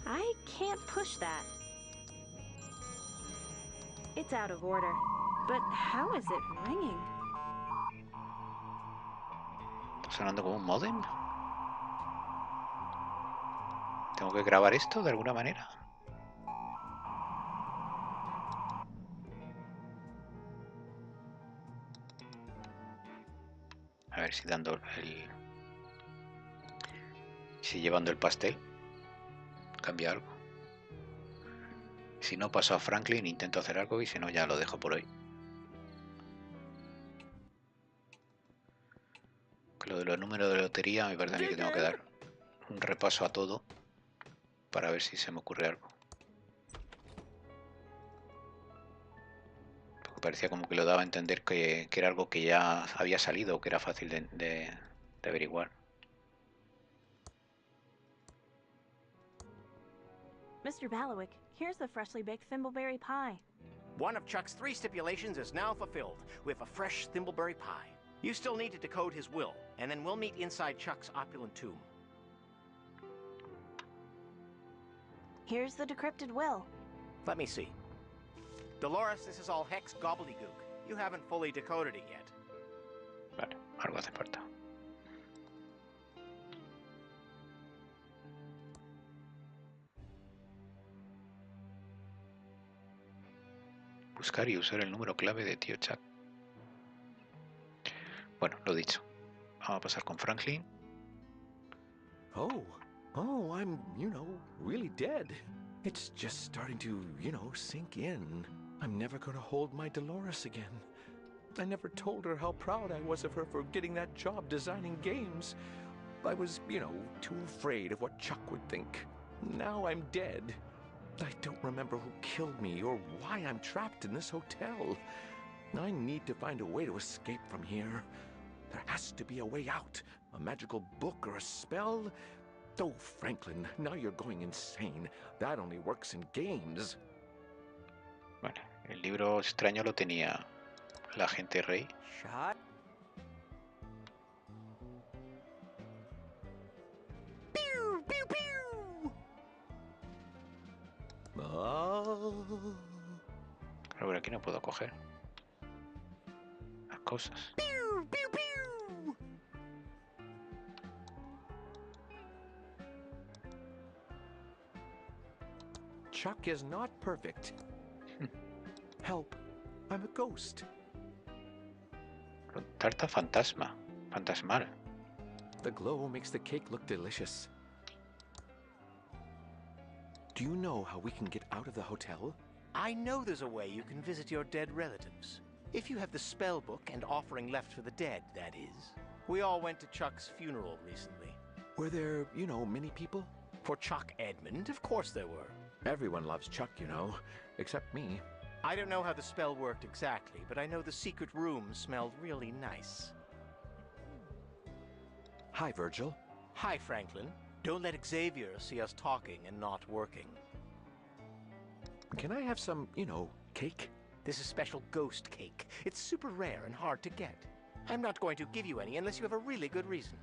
I can't push that. It's out of order. But how is it ringing? ¿Está sonando como un modem? ¿Tengo que grabar esto de alguna manera? A ver si dando el... Si llevando el pastel cambia algo. Si no, paso a Franklin, intento hacer algo y si no, ya lo dejo por hoy. Con lo de los números de lotería me parece a mí que tengo que dar un repaso a todo para ver si se me ocurre algo. Porque parecía como que lo daba a entender que era algo que ya había salido o que era fácil de averiguar. Mr. Ballawick, here's the freshly baked thimbleberry pie. One of Chuck's 3 stipulations is now fulfilled. We have a fresh thimbleberry pie. You still need to decode his will, and then we'll meet inside Chuck's opulent tomb. Here's the decrypted will. Let me see. Delores, this is all hex gobbledygook. You haven't fully decoded it yet. Vale, algo hace falta. Buscar y usar el número clave de tío Chuck. Bueno, lo dicho. Vamos a pasar con Franklin. Oh, I'm, really dead. It's just starting to, sink in. I'm never gonna hold my Delores again. I never told her how proud I was of her for getting that job designing games. I was, too afraid of what Chuck would think. Now I'm dead. I don't remember who killed me or why I'm trapped in this hotel. I need to find a way to escape from here. There has to be a way out. A magical book or a spell. Oh, Franklin, now you're going insane. That only works in games. Vale, el libro extraño lo tenía la agente Rey. Shot. Pew, pew, pew. Pero por aquí no puedo coger las cosas. Pew, pew, pew. Chuck is not perfect. Help, I'm a ghost. Tarta fantasma. Fantasmal. The glow makes the cake look delicious. Do you know how we can get out of the hotel? I know there's a way you can visit your dead relatives. If you have the spell book and offering left for the dead, that is. We all went to Chuck's funeral recently. Were there, many people? For Chuck Edmund, of course there were. Everyone loves Chuck, except me. I don't know how the spell worked exactly, but I know the secret room smelled really nice. Hi, Virgil. Hi, Franklin. Don't let Xavier see us talking and not working. Can I have some, cake? This is special ghost cake. It's super rare and hard to get. I'm not going to give you any unless you have a really good reason.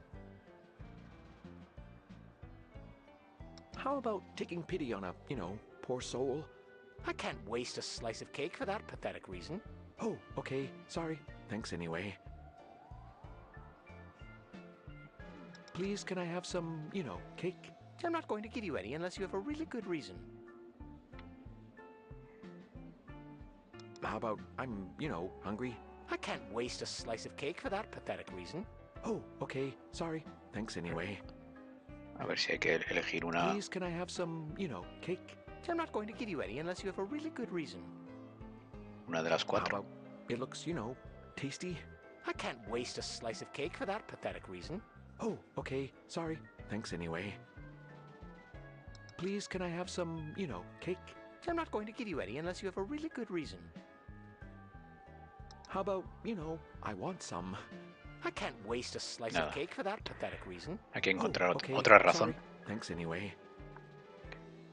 How about taking pity on a, poor soul? I can't waste a slice of cake for that pathetic reason. Oh, okay. Sorry. Thanks anyway. Please, can I have some, cake? I'm not going to give you any unless you have a really good reason. How about I'm, hungry? I can't waste a slice of cake for that pathetic reason. Oh, okay. Sorry. Thanks anyway. A ver si hay que elegir una. Please, can I have some, cake? I'm not going to give you any unless you have a really good reason. Una de las cuatro. It looks, tasty. I can't waste a slice of cake for that pathetic reason. Oh, okay. Sorry. Thanks anyway. Please, can I have some, cake? I'm not going to give you any unless you have a really good reason. How about, I want some. I can't waste a slice of cake for that pathetic reason. Hay que encontrar okay. otra razón. Sorry. Thanks anyway.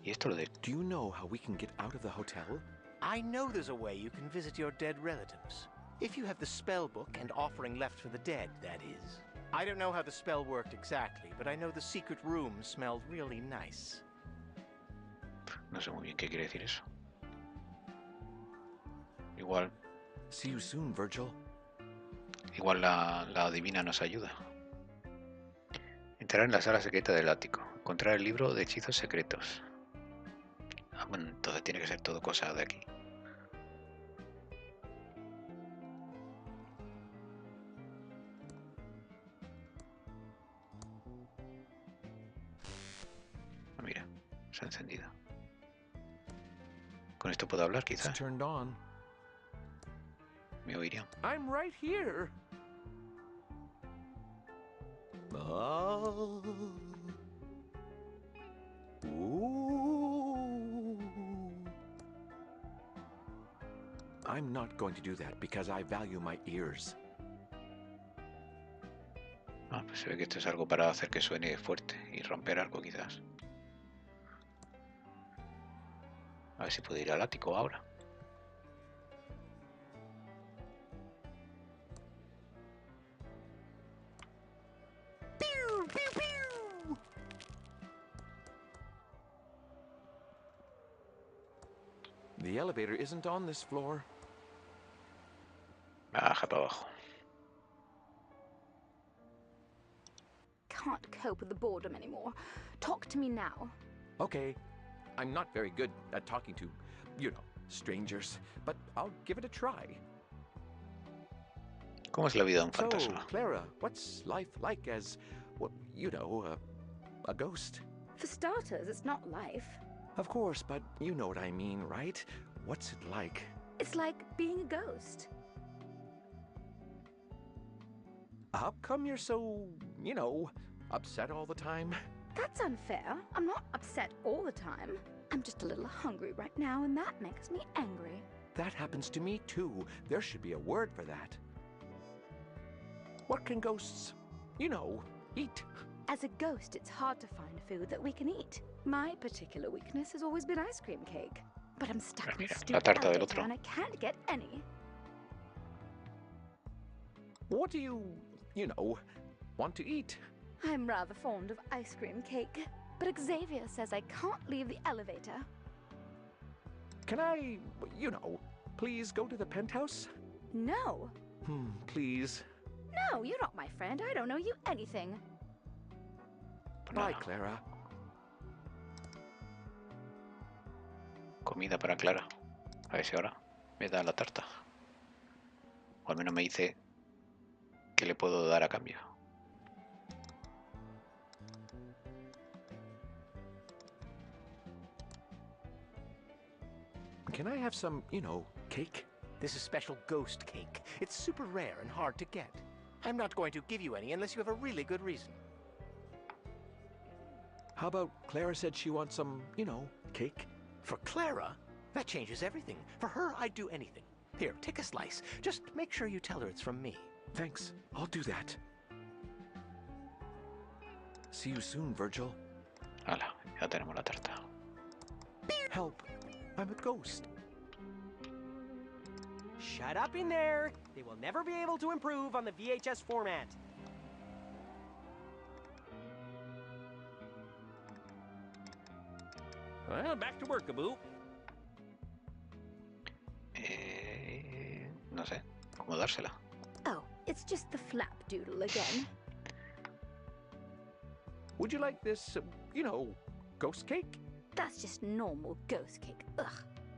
¿Y esto lo de? Do you know how we can get out of the hotel? I know there's a way you can visit your dead relatives. If you have the spell book and offering left for the dead, that is. I don't know how the spell worked exactly, but I know the secret room smelled really nice. No sé muy bien qué quiere decir eso. Igual. See you soon, Virgil. Igual la divina nos ayuda. Entrar en la sala secreta del ático. Encontrar el libro de hechizos secretos. Ah, bueno, entonces tiene que ser todo cosa de aquí. Ah, mira, se ha encendido. Con esto puedo hablar, quizás. It's turned on. Me oirían. I'm right here. Oh. Ooh. I'm not going to do that because I value my ears. Ah, pues se ve que esto es algo para hacer que suene fuerte y romper algo, quizás. A ver si puedo ir al ático ahora. Pew, pew, pew. The elevator isn't on this floor. Baja para abajo. Can't cope with the boredom anymore. Talk to me now. Okay. I'm not very good at talking to, strangers, but I'll give it a try. ¿Cómo es la vida de un So, fantasma? Clara, what's life like as, a ghost? For starters, it's not life. Of course, but you know what I mean, right? What's it like? It's like being a ghost. How come you're so, upset all the time? That's unfair. I'm not upset all the time. I'm just a little hungry right now, and that makes me angry. That happens to me too. There should be a word for that. What can ghosts, eat? As a ghost, it's hard to find food that we can eat. My particular weakness has always been ice cream cake. But I'm stuck in Mira, a la stupid tarta del elevator otro. and I can't get any. What do you, want to eat? I'm rather fond of ice cream cake, but Xavier says I can't leave the elevator. Can I, please go to the penthouse? No. Please. No, you're not my friend. I don't know you anything. Bye, Clara. Comida para Clara. A ver si ahora me da la tarta. O al menos me dice que le puedo dar a cambio. Can I have some, cake? This is special ghost cake. It's super rare and hard to get. I'm not going to give you any unless you have a really good reason. How about Clara said she wants some, cake? For Clara? That changes everything. For her, I'd do anything. Here, take a slice. Just make sure you tell her it's from me. Thanks. I'll do that. See you soon, Virgil. Hala, ya tenemos la tarta. Help. I'm a ghost. Shut up in there. They will never be able to improve on the VHS format. Well, back to work, Abu. No sé, ¿cómo dársela? Oh, it's just the flapdoodle again. Would you like this, ghost cake? That's just normal ghost cake. Ugh.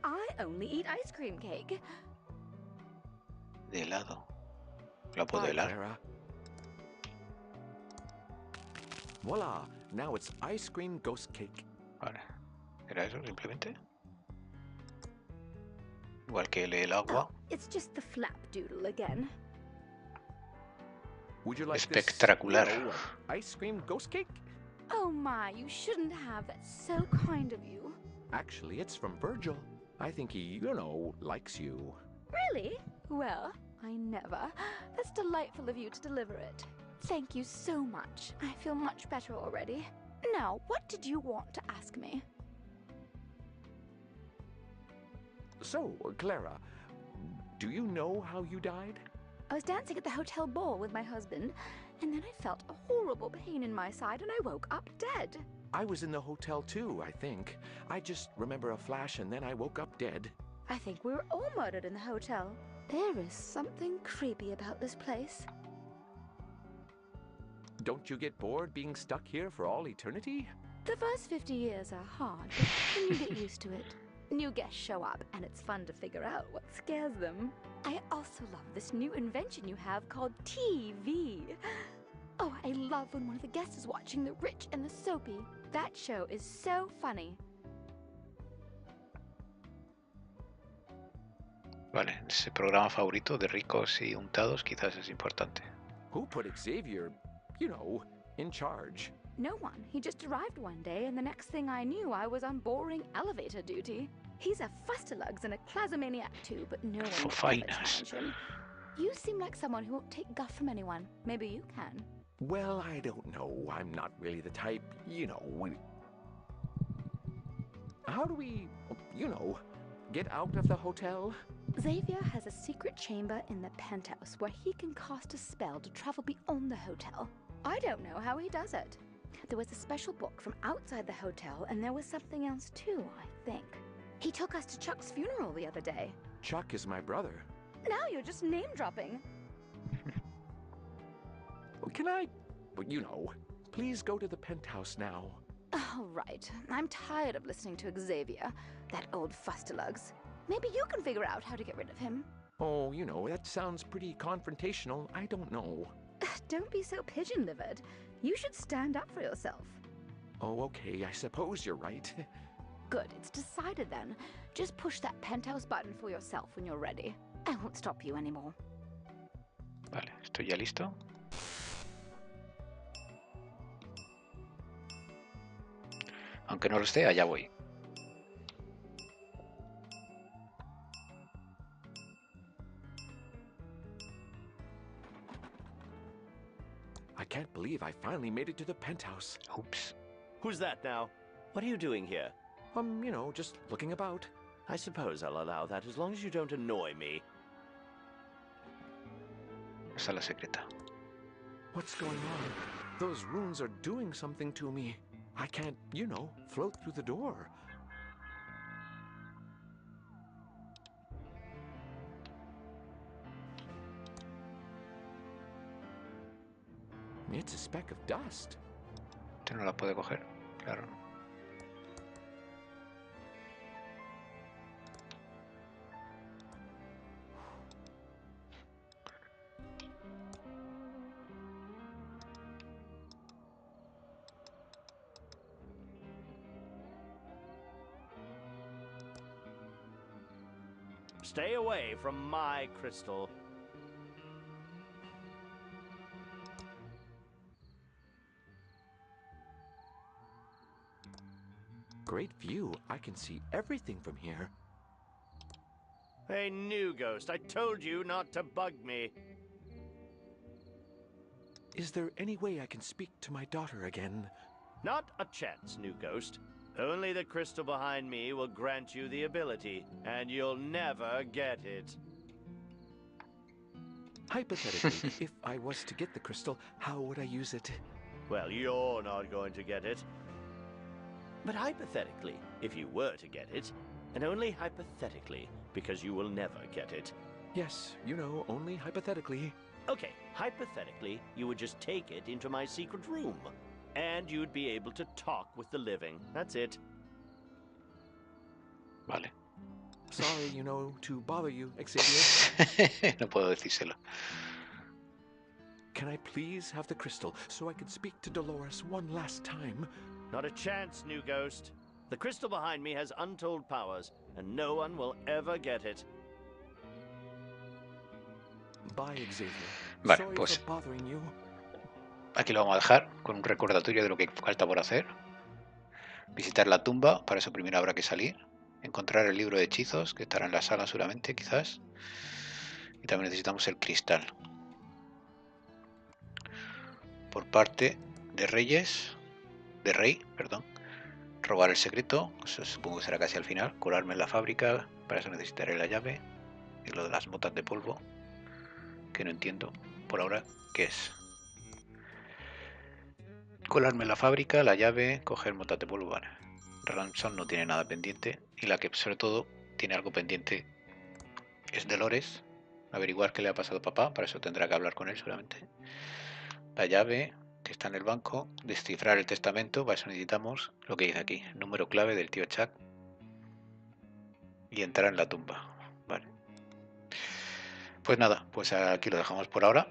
I only eat ice cream cake. De helado. La puedo Bye, helar. Clara. Voila. Now it's ice cream ghost cake. Vale. ¿Era eso simplemente? Igual que el agua. It's just the flapdoodle again. Would you like Espectacular. this, ice cream ghost cake? Oh my, you shouldn't have. That's so kind of you. Actually, it's from Virgil. I think he, likes you. Really? Well, I never. That's delightful of you to deliver it. Thank you so much. I feel much better already. Now, what did you want to ask me? So, Clara, do you know how you died? I was dancing at the hotel ball with my husband, and then I felt a horrible pain in my side and I woke up dead. I was in the hotel too, I think. I just remember a flash and then I woke up dead. I think we were all murdered in the hotel. There is something creepy about this place. Don't you get bored being stuck here for all eternity? The first 50 years are hard, but then you get used to it. New guests show up, and it's fun to figure out what scares them. I also love this new invention you have called TV. Oh, I love when one of the guests is watching The Rich and the Soapy. That show is so funny. Vale, ese programa favorito de ricos y untados quizás es importante. Who put Xavier, you know, in charge? No one. He just arrived one day, and the next thing I knew, I was on boring elevator duty. He's a fustalugs and a classomaniac too, but no one will ever challenge him. You seem like someone who won't take guff from anyone. Maybe you can. Well, I don't know. I'm not really the type, you know. How do we, you know, get out of the hotel? Xavier has a secret chamber in the penthouse where he can cast a spell to travel beyond the hotel. I don't know how he does it. There was a special book from outside the hotel, and there was something else too, I think. He took us to Chuck's funeral the other day. Chuck is my brother. Now you're just name-dropping. Can I, you know, please go to the penthouse now? All right. I'm tired of listening to Xavier, that old fustalugs. Maybe you can figure out how to get rid of him. Oh, you know, that sounds pretty confrontational. I don't know. Don't be so pigeon-livered. You should stand up for yourself. Oh, okay, I suppose you're right. Good, it's decided then. Just push that penthouse button for yourself when you're ready. I won't stop you anymore. Vale, estoy ya listo. Aunque no lo esté, allá voy. I can't believe I finally made it to the penthouse. Oops. Who's that now? What are you doing here? You know, just looking about. I suppose I'll allow that as long as you don't annoy me. Sala secreta. What's going on? Those runes are doing something to me. I can't, you know, float through the door. It's a speck of dust. Usted no la puede coger, claro. Stay away from my crystal. Great view. I can see everything from here. Hey, new ghost, I told you not to bug me. Is there any way I can speak to my daughter again? Not a chance, new ghost. Only the crystal behind me will grant you the ability, and you'll never get it. Hypothetically, if I was to get the crystal, how would I use it? Well, you're not going to get it. But hypothetically, if you were to get it, and only hypothetically, because you will never get it. Yes, you know, only hypothetically. Okay, hypothetically, you would just take it into my secret room. And you'd be able to talk with the living. That's it. Vale. Sorry, you know, to bother you, Xavier. No puedo decírselo. Can I please have the crystal so I can speak to Delores one last time? Not a chance, new ghost. The crystal behind me has untold powers, and no one will ever get it. Bye, Xavier. Vale, Sorry pues for bothering you. aquí lo vamos a dejar con un recordatorio de lo que falta por hacer. Visitar la tumba, para eso primero habrá que salir. Encontrar el libro de hechizos, que estará en la sala seguramente, quizás. Y también necesitamos el cristal. Por parte de Reyes, perdón. Robar el secreto, eso supongo que será casi al final. Colarme en la fábrica, para eso necesitaré la llave. Y lo de las botas de polvo, que no entiendo por ahora qué es. Colarme en la fábrica, la llave, coger botas de polvo. Vale. Ransome no tiene nada pendiente y la que sobre todo tiene algo pendiente es Delores. Averiguar qué le ha pasado a papá, para eso tendrá que hablar con él seguramente. La llave, que está en el banco. Descifrar el testamento, para eso necesitamos lo que dice aquí, el número clave del tío Chuck. Y entrar en la tumba. Vale. Pues nada, pues aquí lo dejamos por ahora.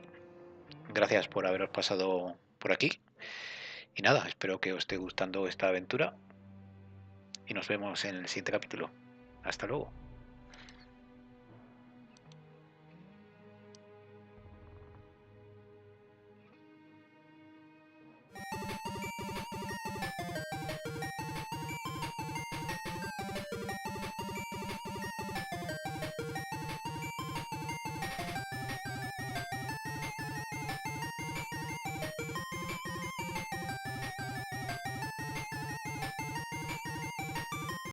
Gracias por haberos pasado por aquí. Y nada, espero que os esté gustando esta aventura. Y nos vemos en el siguiente capítulo. Hasta luego.